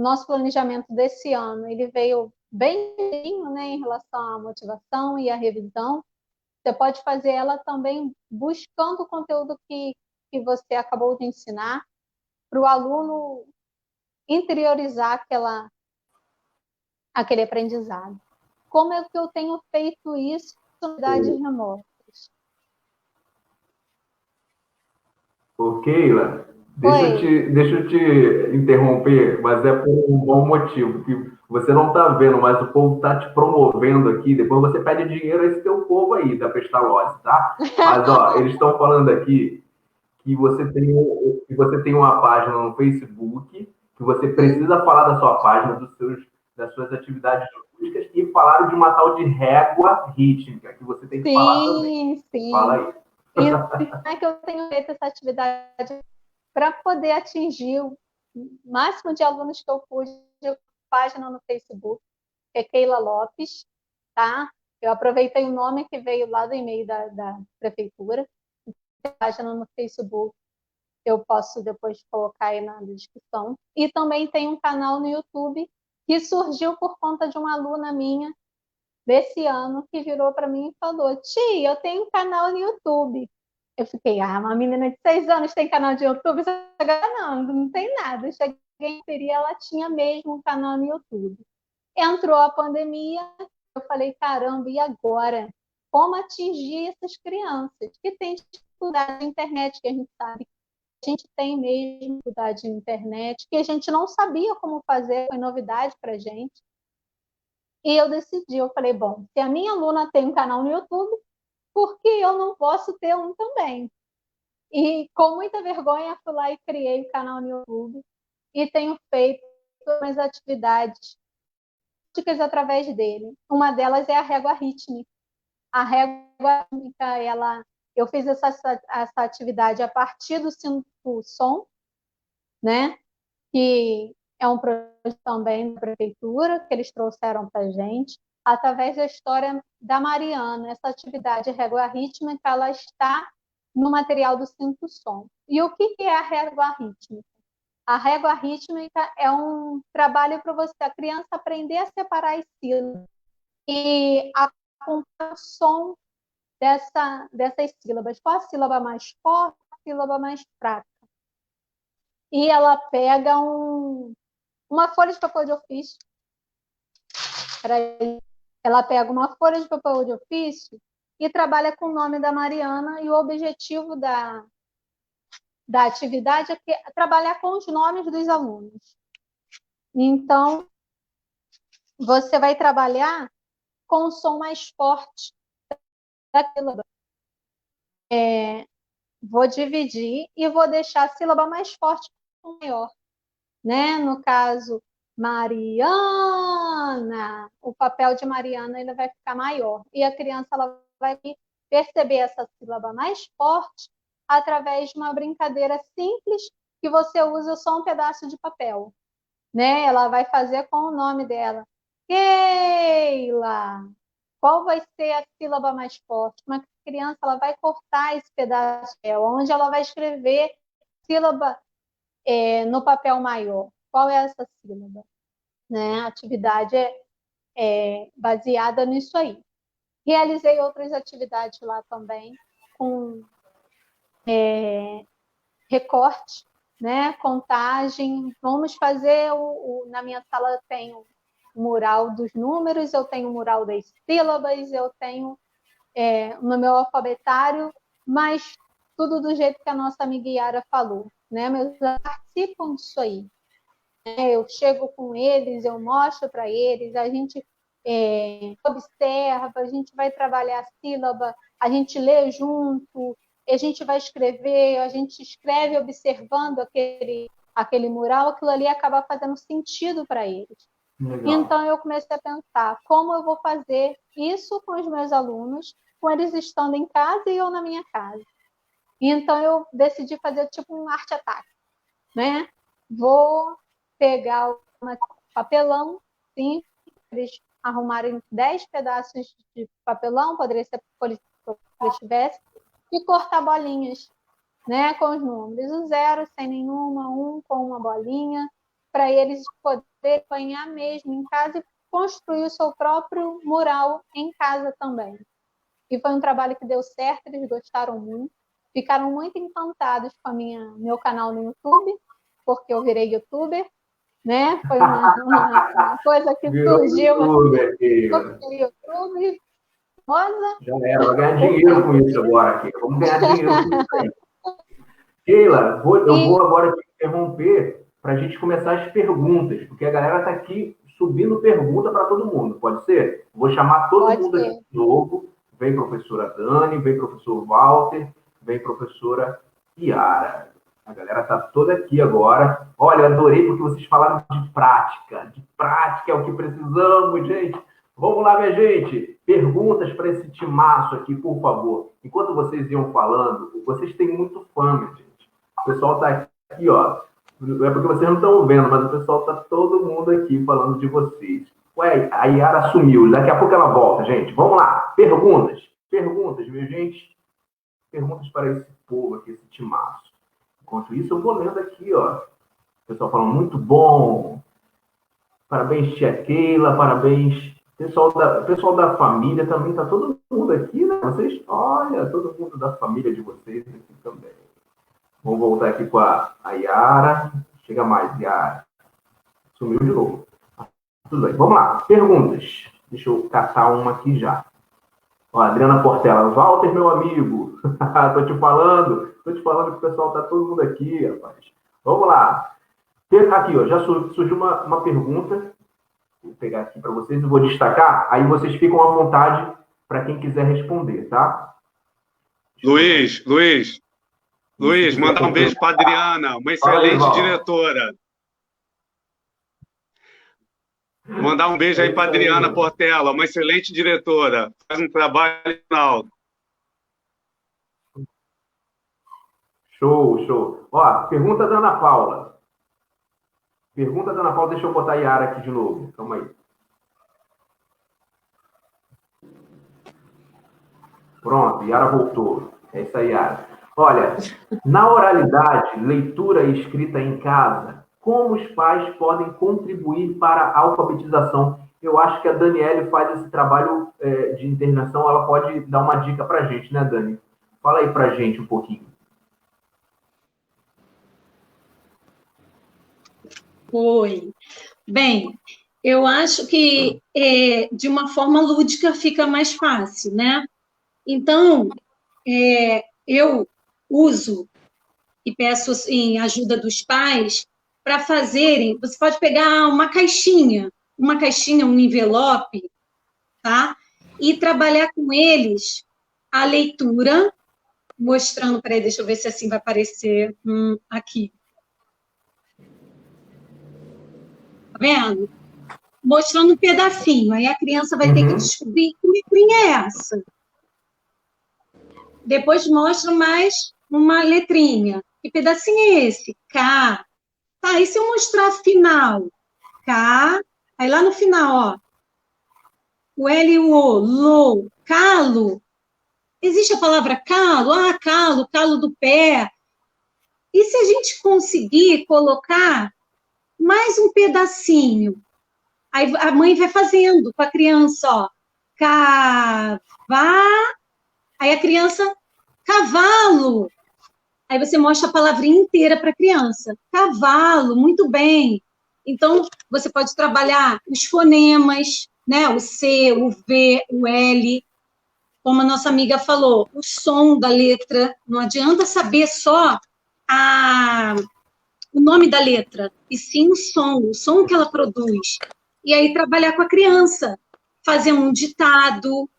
nosso planejamento desse ano, ele veio bem, né, em relação à motivação e à revisão. Você pode fazer ela também buscando o conteúdo que você acabou de ensinar, para o aluno interiorizar aquele aprendizado. Como é que eu tenho feito isso em atividades remotas? Ô, Keila, deixa eu te interromper, mas é por um bom motivo, que você não está vendo, mas o povo está te promovendo aqui, depois você pede dinheiro a esse teu povo aí, da Pestalozzi, tá? Mas, ó, eles estão falando aqui que você tem uma página no Facebook, que você precisa falar da sua página, das suas atividades lúdicas, e falaram de uma tal de régua rítmica, que você tem que falar também. Sim. Fala aí. E é que eu tenho feito essa atividade para poder atingir o máximo de alunos que eu pude. Página no Facebook, que é Keila Lopes, tá? Eu aproveitei o nome que veio lá do e-mail da prefeitura. Página no Facebook, eu posso depois colocar aí na descrição. E também tem um canal no YouTube que surgiu por conta de uma aluna minha desse ano, que virou para mim e falou: tia, eu tenho um canal no YouTube. Eu fiquei, uma menina de 6 anos tem canal de YouTube? Não tem nada. Eu cheguei em ferir, ela tinha mesmo um canal no YouTube. Entrou a pandemia, eu falei, caramba, e agora? Como atingir essas crianças que têm dificuldade na internet, que a gente sabe que a gente tem mesmo dificuldade na internet, que a gente não sabia como fazer, foi novidade para a gente. E eu decidi, eu falei, bom, se a minha aluna tem um canal no YouTube, por que eu não posso ter um também? E com muita vergonha, fui lá e criei o canal no YouTube e tenho feito as atividades através dele. Uma delas é a régua rítmica. A régua rítmica, eu fiz essa atividade a partir do cinto-som, né? Que é um projeto também da prefeitura, que eles trouxeram para a gente, através da história da Mariana. Essa atividade régua rítmica, ela está no material do cinto-som. E o que é a régua rítmica? A régua rítmica é um trabalho para a criança aprender a separar as sílabas e acompanhar o som dessas sílabas. Qual a sílaba mais forte, a sílaba mais fraca? E ela pega uma folha de papel de ofício. ela pega uma folha de papel de ofício e trabalha com o nome da Mariana, e o objetivo da atividade é trabalhar com os nomes dos alunos. Então, você vai trabalhar com o som mais forte da sílaba. Vou dividir e vou deixar a sílaba mais forte com maior. Né? No caso, Mariana, o papel de Mariana ele vai ficar maior. E a criança ela vai perceber essa sílaba mais forte através de uma brincadeira simples que você usa só um pedaço de papel. Né? Ela vai fazer com o nome dela. Keila! Qual vai ser a sílaba mais forte? Uma criança ela vai cortar esse pedaço de papel, onde ela vai escrever sílaba no papel maior. Qual é essa sílaba? Né? A atividade é baseada nisso aí. Realizei outras atividades lá também, com recorte, né? Contagem. Vamos fazer, na minha sala eu tenho o mural dos números, eu tenho o mural das sílabas, eu tenho no meu alfabetário, mas tudo do jeito que a nossa amiga Yara falou. Né? Meus alunos participam disso aí. Eu chego com eles, eu mostro para eles, a gente observa, a gente vai trabalhar a sílaba, a gente lê junto, a gente vai escrever, a gente escreve observando aquele mural, aquilo ali acaba fazendo sentido para eles. Legal. Então, eu comecei a pensar como eu vou fazer isso com os meus alunos, com eles estando em casa e eu na minha casa. Então, eu decidi fazer tipo um arte-ataque, né? Vou pegar um papelão, sim, eles arrumarem 10 pedaços de papelão, poderia ser que eles tivessem, e cortar bolinhas, né, com os números. O 0 sem nenhuma, 1 com uma bolinha, para eles poderem apanhar mesmo em casa e construir o seu próprio mural em casa também. E foi um trabalho que deu certo, eles gostaram muito, ficaram muito encantados com meu canal no YouTube, porque eu virei youtuber, né? Foi uma coisa que surgiu no YouTube. Rosa. Já era, vai ganhar dinheiro com isso agora, aqui. Vamos ganhar dinheiro com isso aí. Keila, eu vou agora te interromper para a gente começar as perguntas, porque a galera está aqui subindo pergunta para todo mundo, pode ser? Vou chamar todo mundo aqui de novo. Vem professora Dani, vem professor Walter, vem professora Yara. A galera está toda aqui agora. Olha, adorei porque vocês falaram de prática. De prática é o que precisamos, gente. Vamos lá, minha gente. Perguntas para esse timaço aqui, por favor. Enquanto vocês iam falando, vocês têm muito fã, minha gente. O pessoal está aqui, ó. Não é porque vocês não estão vendo, mas o pessoal está todo mundo aqui falando de vocês. Ué, a Yara sumiu. Daqui a pouco ela volta, gente. Vamos lá. Perguntas. Perguntas, minha gente. Perguntas para esse povo aqui, esse timaço. Enquanto isso, eu vou lendo aqui, ó. O pessoal falando, muito bom. Parabéns, tia Keila. Parabéns, pessoal da família também. Tá todo mundo aqui, né? Vocês, olha, todo mundo da família de vocês aqui também. Vamos voltar aqui com a Yara. Chega mais, Yara. Sumiu de novo. Tudo bem, vamos lá. Perguntas. Deixa eu catar uma aqui já. Ó, Adriana Portela. Walter, meu amigo. Tô te falando que o pessoal tá todo mundo aqui, rapaz. Vamos lá. Aqui, ó, já surgiu uma pergunta. Vou pegar aqui para vocês e vou destacar. Aí vocês ficam à vontade para quem quiser responder, tá? Luiz, manda um beijo para Adriana, uma excelente diretora. Mandar um beijo aí para Adriana Portela, uma excelente diretora. Faz um trabalho final. Show. Ó, pergunta da Ana Paula. Deixa eu botar a Yara aqui de novo. Calma aí. Pronto, Yara voltou. É isso aí, Yara. Olha, na oralidade, leitura e escrita em casa, como os pais podem contribuir para a alfabetização? Eu acho que a Daniele faz esse trabalho de intervenção, ela pode dar uma dica para a gente, né, Dani? Fala aí para a gente um pouquinho. Oi. Bem, Eu acho que de uma forma lúdica fica mais fácil, né? Então, eu uso e peço assim, ajuda dos pais para fazerem. Você pode pegar uma caixinha, um envelope, tá? E trabalhar com eles a leitura, mostrando, peraí, deixa eu ver se assim vai aparecer aqui. Tá vendo? Mostrando um pedacinho. Aí a criança vai ter que descobrir que letrinha é essa. Depois mostra mais uma letrinha. Que pedacinho é esse? K. Tá, e se eu mostrar final? K. Aí lá no final, ó. O L e o O. Lo. Calo. Existe a palavra calo? Ah, calo, calo do pé. E se a gente conseguir colocar mais um pedacinho? Aí a mãe vai fazendo com a criança, ó. Cavá. Aí a criança, cavalo. Aí você mostra a palavrinha inteira para a criança. Cavalo, muito bem. Então, você pode trabalhar os fonemas, né? O C, o V, o L. Como a nossa amiga falou, o som da letra. Não adianta saber só o nome da letra, e sim o som que ela produz. E aí trabalhar com a criança, fazer um ditado,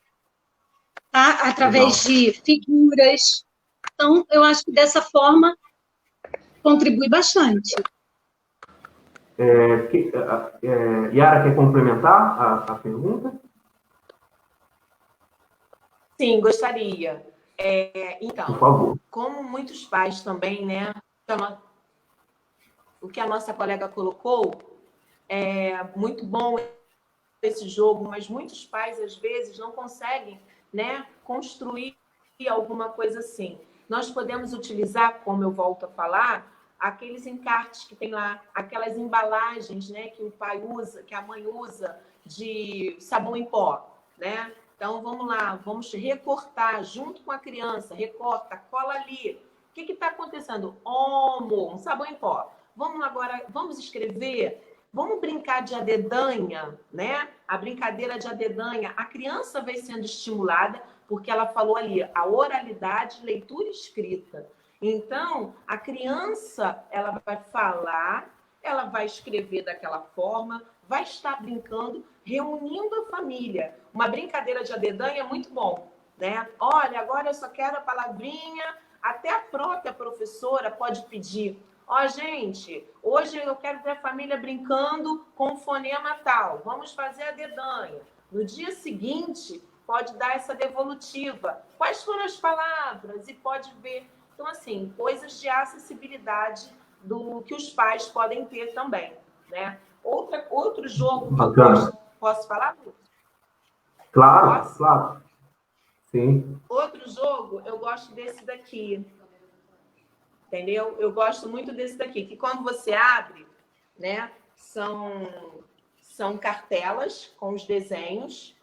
tá? Através de figuras. Então, eu acho que dessa forma contribui bastante. Yara, quer complementar a pergunta? Sim, gostaria. Então, por favor. Como muitos pais também, né? O que a nossa colega colocou é muito bom esse jogo, mas muitos pais, às vezes, não conseguem, né, construir alguma coisa assim. Nós podemos utilizar, como eu volto a falar, aqueles encartes que tem lá, aquelas embalagens, né, que o pai usa, que a mãe usa, de sabão em pó, né? Então, vamos lá, vamos recortar junto com a criança, recorta, cola ali. O que está acontecendo? Um sabão em pó. Vamos agora, vamos escrever, vamos brincar de adedanha, né? A brincadeira de adedanha, a criança vai sendo estimulada, porque ela falou ali, a oralidade, leitura e escrita. Então, a criança, ela vai falar, ela vai escrever daquela forma, vai estar brincando, reunindo a família. Uma brincadeira de adedanha é muito bom, né? Olha, agora eu só quero a palavrinha, até a própria professora pode pedir. Gente, hoje eu quero ver a família brincando com o fonema tal. Vamos fazer a dedanha. No dia seguinte, pode dar essa devolutiva. Quais foram as palavras? E pode ver. Então, assim, coisas de acessibilidade do que os pais podem ter também, né? Outro jogo que eu gosto. Posso falar? Claro, posso? Claro. Sim. Outro jogo, eu gosto desse daqui. Entendeu? Eu gosto muito desse daqui, que quando você abre, né, são cartelas com os desenhos.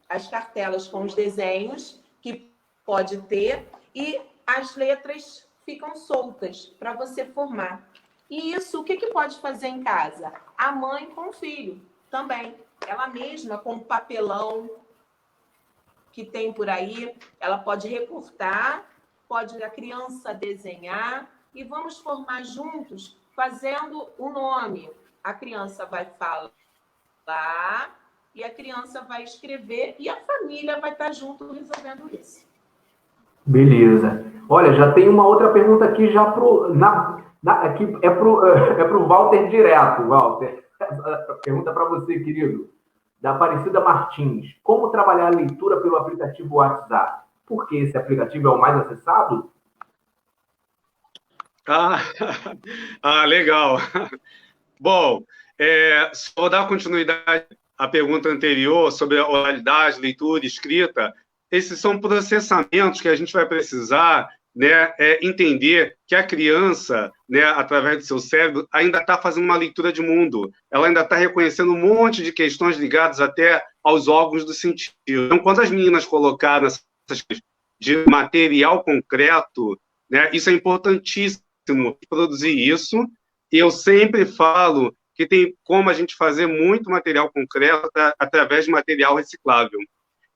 As cartelas com os desenhos que pode ter e as letras ficam soltas para você formar. E isso, o que pode fazer em casa? A mãe com o filho também. Ela mesma, com o papelão que tem por aí, ela pode recortar, pode a criança desenhar e vamos formar juntos, fazendo o nome. A criança vai falar e a criança vai escrever e a família vai estar junto resolvendo isso. Beleza. Olha, já tem uma outra pergunta aqui já aqui é pro Walter direto, Walter. A pergunta para você, querido. Da Aparecida Martins. Como trabalhar a leitura pelo aplicativo WhatsApp? Por que esse aplicativo é o mais acessado? Legal. Bom, vou dar continuidade à pergunta anterior sobre a oralidade, leitura, escrita. Esses são processamentos que a gente vai precisar, né, entender que a criança, né, através do seu cérebro, ainda está fazendo uma leitura de mundo. Ela ainda está reconhecendo um monte de questões ligadas até aos órgãos do sentido. Então, quando as meninas colocaram essas questões de material concreto, né, isso é importantíssimo, produzir isso. E eu sempre falo que tem como a gente fazer muito material concreto através de material reciclável.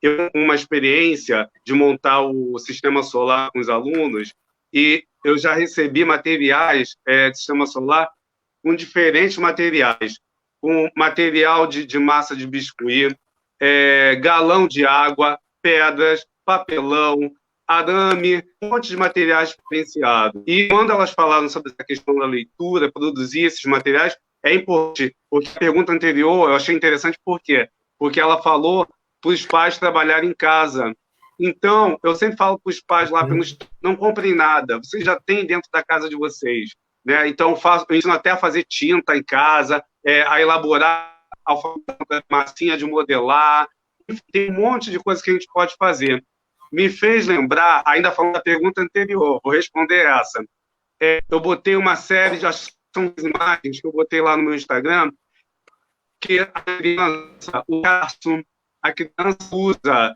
Eu tenho uma experiência de montar o sistema solar com os alunos e eu já recebi materiais de sistema solar com diferentes materiais, com material de massa de biscuit, galão de água, pedras, papelão, arame, um monte de materiais diferenciados. E quando elas falaram sobre essa questão da leitura, produzir esses materiais, é importante, porque a pergunta anterior eu achei interessante, por quê? Porque ela falou para os pais trabalharem em casa. Então, eu sempre falo para os pais lá, não comprem nada, vocês já têm dentro da casa de vocês. Né? Então, eu ensino até a fazer tinta em casa, a elaborar massinha de modelar, tem um monte de coisa que a gente pode fazer. Me fez lembrar, ainda falando da pergunta anterior, vou responder essa. Eu botei uma série de imagens que eu botei lá no meu Instagram, que a criança, o garçom, a criança usa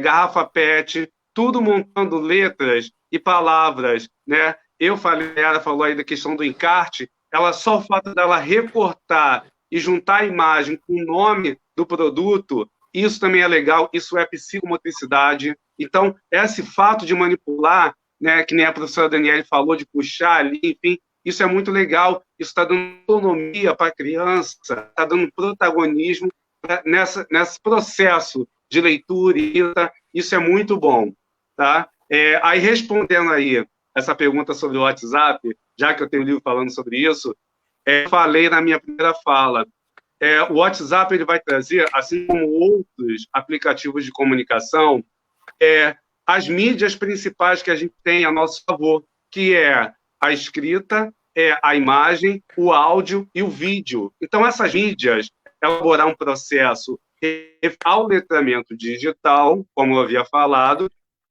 garrafa PET, tudo montando letras e palavras, né? Eu falei, ela falou aí da questão do encarte, só o fato dela recortar e juntar a imagem com o nome do produto, isso também é legal, isso é psicomotricidade. Então, esse fato de manipular, né, que nem a professora Daniele falou, de puxar ali, enfim, isso é muito legal, isso está dando autonomia para a criança, está dando protagonismo nesse processo de leitura, isso é muito bom. Tá? Aí, respondendo aí essa pergunta sobre o WhatsApp, já que eu tenho um livro falando sobre isso, falei na minha primeira fala, o WhatsApp ele vai trazer, assim como outros aplicativos de comunicação, as mídias principais que a gente tem a nosso favor, que é a escrita, a imagem, o áudio e o vídeo. Então, essas mídias, elaborar um processo ao letramento digital, como eu havia falado,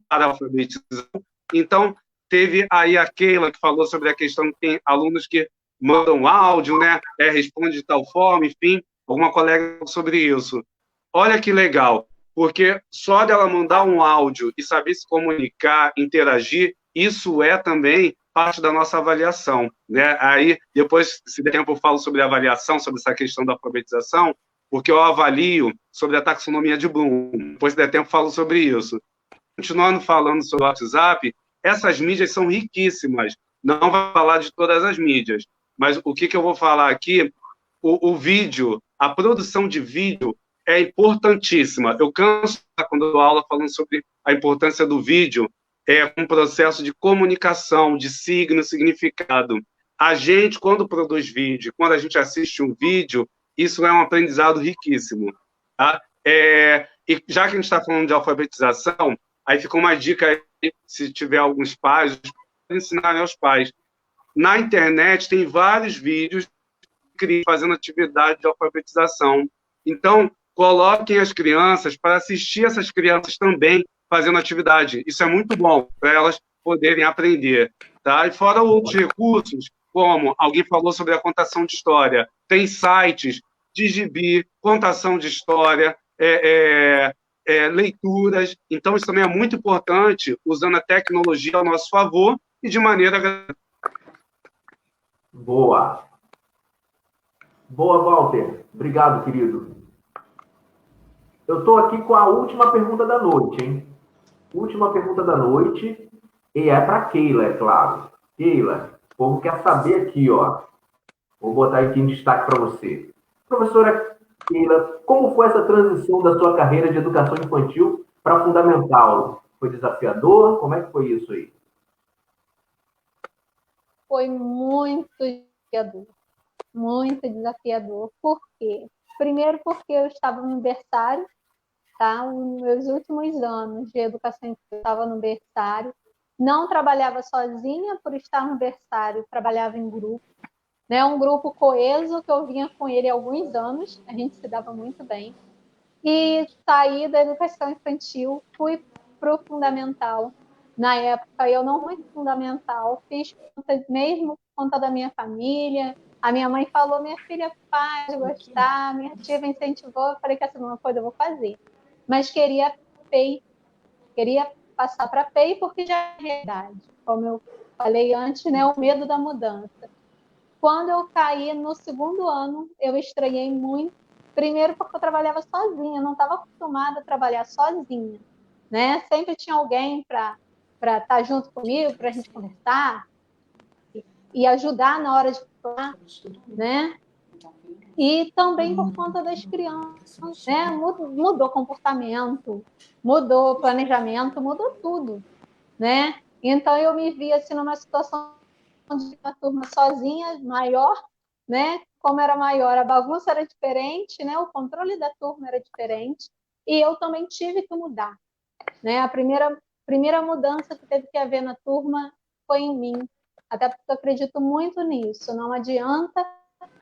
para a alfabetização. Então, teve aí a Keila, que falou sobre a questão que tem alunos que mandam áudio, né? Responde de tal forma, enfim, alguma colega falou sobre isso. Olha que legal, porque só dela mandar um áudio e saber se comunicar, interagir, isso é também parte da nossa avaliação, né? Aí, depois, se der tempo, eu falo sobre a avaliação, sobre essa questão da alfabetização, porque eu avalio sobre a taxonomia de Bloom. Depois, se der tempo, eu falo sobre isso. Continuando falando sobre o WhatsApp, essas mídias são riquíssimas. Não vou falar de todas as mídias, mas o que eu vou falar aqui, o vídeo, a produção de vídeo é importantíssima. Eu canso quando eu dou aula falando sobre a importância do vídeo, um processo de comunicação, de signo, significado. A gente, quando produz vídeo, quando a gente assiste um vídeo, isso é um aprendizado riquíssimo. Tá? E já que a gente está falando de alfabetização, aí fica uma dica aí, se tiver alguns pais, para ensinarem aos pais. Na internet tem vários vídeos fazendo atividade de alfabetização. Então, coloquem as crianças para assistir essas crianças também fazendo atividade. Isso é muito bom para elas poderem aprender. Tá? E fora outros recursos, como alguém falou sobre a contação de história, tem sites de gibi, contação de história, leituras. Então, isso também é muito importante, usando a tecnologia ao nosso favor e de maneira... Boa. Boa, Walter. Obrigado, querido. Eu estou aqui com a última pergunta da noite, hein? Última pergunta da noite, e é para Keila, é claro. Keila, o povo quer saber aqui, ó. Vou botar aqui em destaque para você. Professora Keila, como foi essa transição da sua carreira de educação infantil para fundamental? Foi desafiador? Como é que foi isso aí? Foi muito desafiador. Muito desafiador. Por quê? Primeiro porque eu estava no berçário, tá? Nos meus últimos anos de educação infantil, eu estava no berçário. Não trabalhava sozinha por estar no berçário, trabalhava em grupo. Né? Um grupo coeso que eu vinha com ele há alguns anos, a gente se dava muito bem. E saí da educação infantil, fui para o fundamental. Na época, eu não fui fundamental, fiz conta, mesmo conta da minha família. A minha mãe falou, minha filha faz gostar, minha tia me incentivou, eu falei que essa não é uma coisa eu vou fazer. Mas queria PEI, queria passar para PEI porque já é realidade. Como eu falei antes, né, o medo da mudança. quando eu caí no segundo ano, eu estranhei muito. Primeiro porque eu trabalhava sozinha, eu não estava acostumada a trabalhar sozinha, né? Sempre tinha alguém para estar junto comigo, para a gente conversar e ajudar na hora de falar, né? E também por conta das crianças, né? Mudou comportamento, mudou planejamento, mudou tudo, né? Então eu me vi assim numa situação de uma turma sozinha, maior, né? Como era maior, a bagunça era diferente, né? O controle da turma era diferente e eu também tive que mudar, né? A primeira mudança que teve que haver na turma foi em mim, até porque eu acredito muito nisso. Não adianta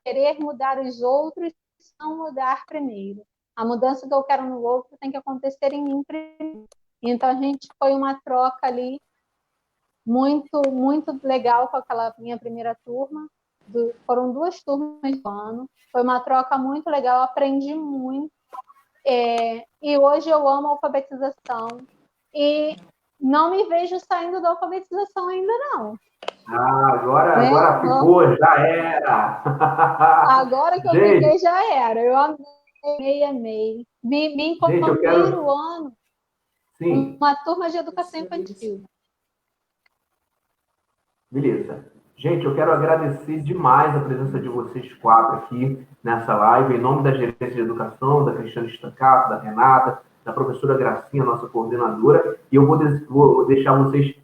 querer mudar os outros se não mudar primeiro. A mudança que eu quero no outro tem que acontecer em mim primeiro. Então a gente foi uma troca ali muito, muito legal com aquela minha primeira turma. Foram 2 turmas do ano. Foi uma troca muito legal, aprendi muito. E hoje eu amo a alfabetização. E não me vejo saindo da alfabetização ainda, não. Agora ficou, já era. Agora que eu fiquei, já era. Eu amei. Me encontrei no primeiro ano uma turma de educação infantil. Beleza. Gente, eu quero agradecer demais a presença de vocês 4 aqui nessa live, em nome da Gerência de Educação, da Cristiana Estancato, da Renata, da professora Gracinha, nossa coordenadora, e eu vou deixar vocês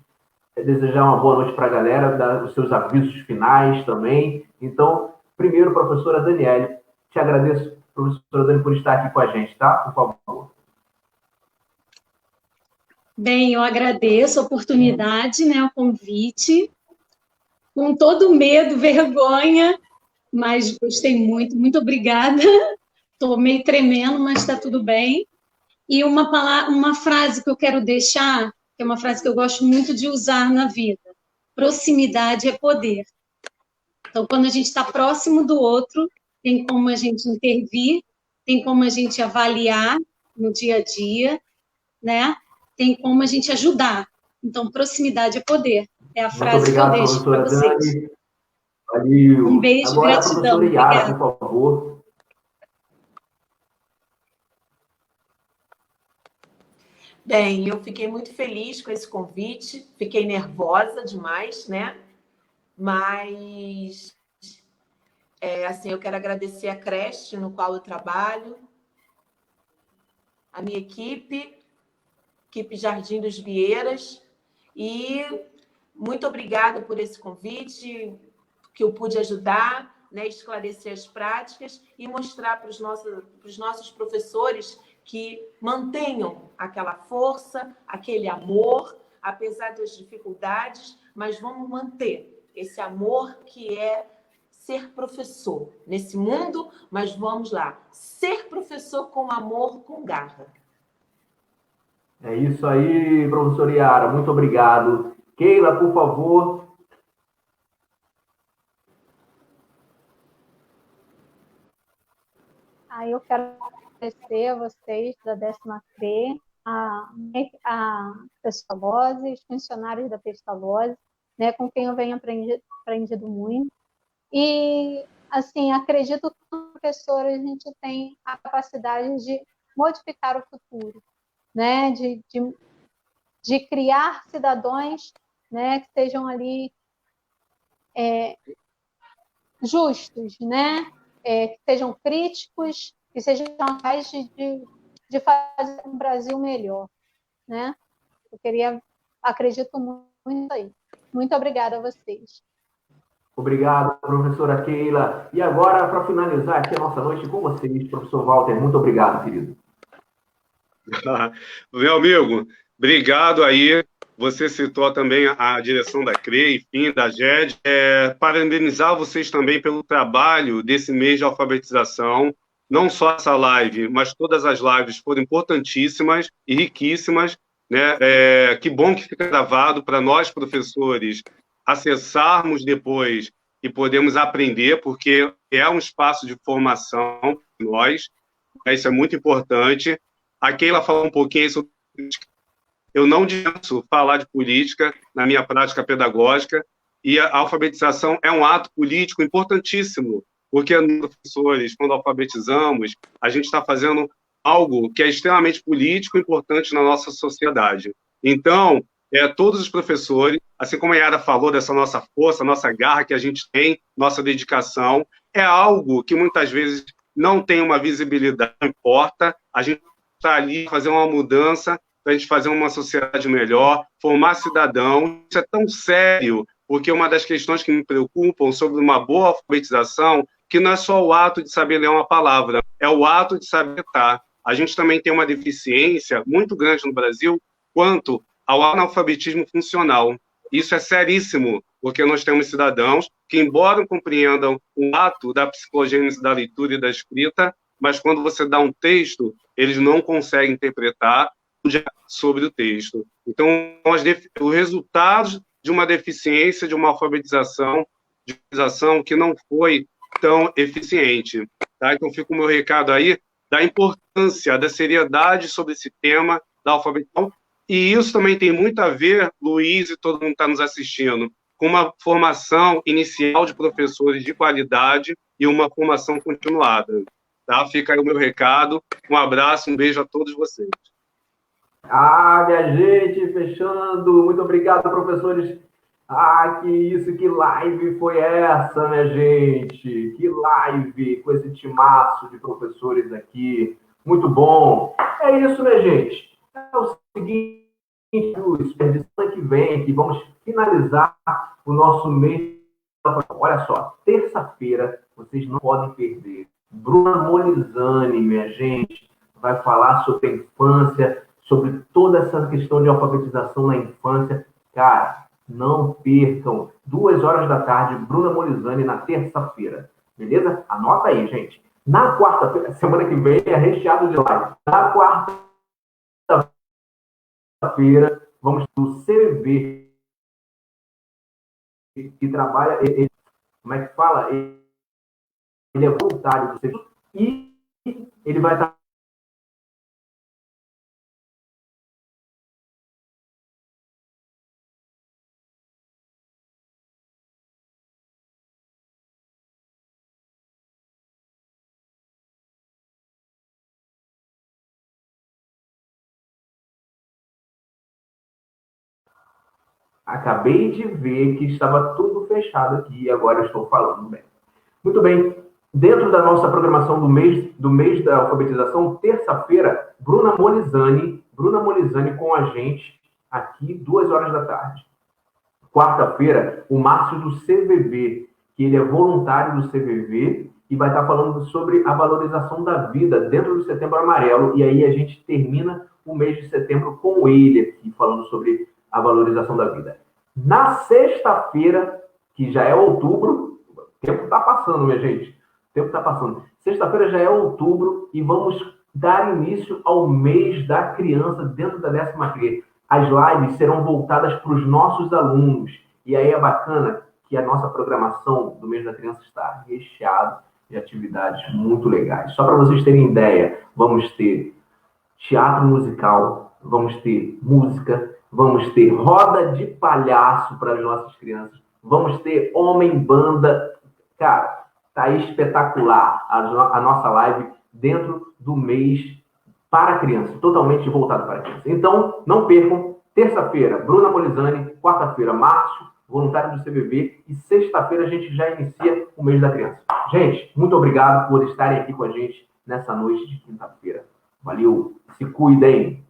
desejar uma boa noite para a galera, dar os seus avisos finais também. Então, primeiro, professora Daniele, te agradeço, professora Dani, por estar aqui com a gente, tá? Por favor. Bem, eu agradeço a oportunidade, né, o convite, com todo medo, vergonha, mas gostei muito, muito obrigada. Estou meio tremendo, mas está tudo bem. E uma frase que eu quero deixar, que é uma frase que eu gosto muito de usar na vida: proximidade é poder. Então, quando a gente está próximo do outro, tem como a gente intervir, tem como a gente avaliar no dia a dia, né? Tem como a gente ajudar. Então, proximidade é poder. É a frase que eu deixo para vocês. Dani. Valeu. Um beijo, agora, gratidão. Professora Yara, Obrigada. por favor. Bem, eu fiquei muito feliz com esse convite, fiquei nervosa demais, né? Mas, assim, eu quero agradecer a creche no qual eu trabalho, a minha equipe Jardim dos Vieiras, e muito obrigada por esse convite, que eu pude ajudar, né, esclarecer as práticas e mostrar para os nossos professores que mantenham aquela força, aquele amor, apesar das dificuldades, mas vamos manter esse amor que é ser professor nesse mundo, mas vamos lá, ser professor com amor, com garra. É isso aí, professora Yara, muito obrigado. Keila, por favor. Eu quero agradecer a vocês da 10ª a Pestalozzi, os funcionários da Pestalozzi, né, com quem eu venho aprendido muito. E, assim, acredito que como professor a gente tem a capacidade de modificar o futuro, né, de criar cidadãos, né, que sejam ali justos, né, que sejam críticos, que sejam capazes de fazer um Brasil melhor, né? Acredito muito aí. Muito obrigada a vocês. Obrigado, professora Keila. E agora, para finalizar aqui a nossa noite com vocês, professor Walter, muito obrigado, querido. Meu amigo, obrigado aí. Você citou também a direção da CRE, enfim, da GED. Parabenizar vocês também pelo trabalho desse mês de alfabetização. Não só essa live, mas todas as lives foram importantíssimas e riquíssimas, né? Que bom que fica gravado para nós, professores, acessarmos depois e podemos aprender, porque é um espaço de formação para nós. Isso é muito importante. A Keila falou um pouquinho sobre política. Eu não dispenso falar de política na minha prática pedagógica, e a alfabetização é um ato político importantíssimo, porque nós, professores, quando alfabetizamos, a gente está fazendo algo que é extremamente político e importante na nossa sociedade. Então, todos os professores, assim como a Yara falou dessa nossa força, nossa garra que a gente tem, nossa dedicação, é algo que muitas vezes não tem uma visibilidade, não importa, a gente está ali para fazer uma mudança, para a gente fazer uma sociedade melhor, formar cidadãos. Isso é tão sério, porque uma das questões que me preocupam sobre uma boa alfabetização, que não é só o ato de saber ler uma palavra, é o ato de saber estar. A gente também tem uma deficiência muito grande no Brasil quanto ao analfabetismo funcional. Isso é seríssimo, porque nós temos cidadãos que, embora compreendam o ato da psicogênese da leitura e da escrita, mas quando você dá um texto, eles não conseguem interpretar sobre o texto. Então, os resultados de uma deficiência, de uma alfabetização que não foi tão eficiente. Tá? Então, fica o meu recado aí da importância, da seriedade sobre esse tema da alfabetização. E isso também tem muito a ver, Luiz e todo mundo que está nos assistindo, com uma formação inicial de professores de qualidade e uma formação continuada. Tá? Fica aí o meu recado. Um abraço, um beijo a todos vocês. Minha gente, fechando. Muito obrigado, professores. Que isso, que live foi essa, minha gente? Que live com esse timaço de professores aqui. Muito bom. É isso, minha gente. É o seguinte, semana que vem aqui, vamos finalizar o nosso mês. Olha só, terça-feira, vocês não podem perder. Bruna Molizani, minha gente, vai falar sobre a infância, sobre toda essa questão de alfabetização na infância. Cara, não percam. 2h da tarde, Bruna Molizani, na terça-feira. Beleza? Anota aí, gente. Na quarta-feira, semana que vem, é recheado de live. Na quarta-feira, vamos do CVV, que trabalha... como é que fala? Ele é voluntário do CVV e ele vai estar... Acabei de ver que estava tudo fechado aqui e agora estou falando bem. Muito bem. Dentro da nossa programação do mês da alfabetização, terça-feira, Bruna Molizani com a gente aqui, 2h da tarde. Quarta-feira, o Márcio do CVV, que ele é voluntário do CVV e vai estar falando sobre a valorização da vida dentro do Setembro Amarelo. E aí a gente termina o mês de setembro com ele aqui, falando sobre a valorização da vida. Na sexta-feira, que já é outubro, o tempo está passando, minha gente. O tempo está passando. Sexta-feira já é outubro e vamos dar início ao mês da criança dentro da 10ª. As lives serão voltadas para os nossos alunos. E aí é bacana que a nossa programação do mês da criança está recheada de atividades muito legais. Só para vocês terem ideia, vamos ter teatro musical, vamos ter música, vamos ter roda de palhaço para as nossas crianças, vamos ter homem-banda. Cara, tá espetacular a nossa live dentro do mês para criança, totalmente voltado para criança. Então, não percam, terça-feira, Bruna Molizani, quarta-feira, Márcio, voluntário do CVV, e sexta-feira a gente já inicia o mês da criança. Gente, muito obrigado por estarem aqui com a gente nessa noite de quinta-feira. Valeu, se cuidem!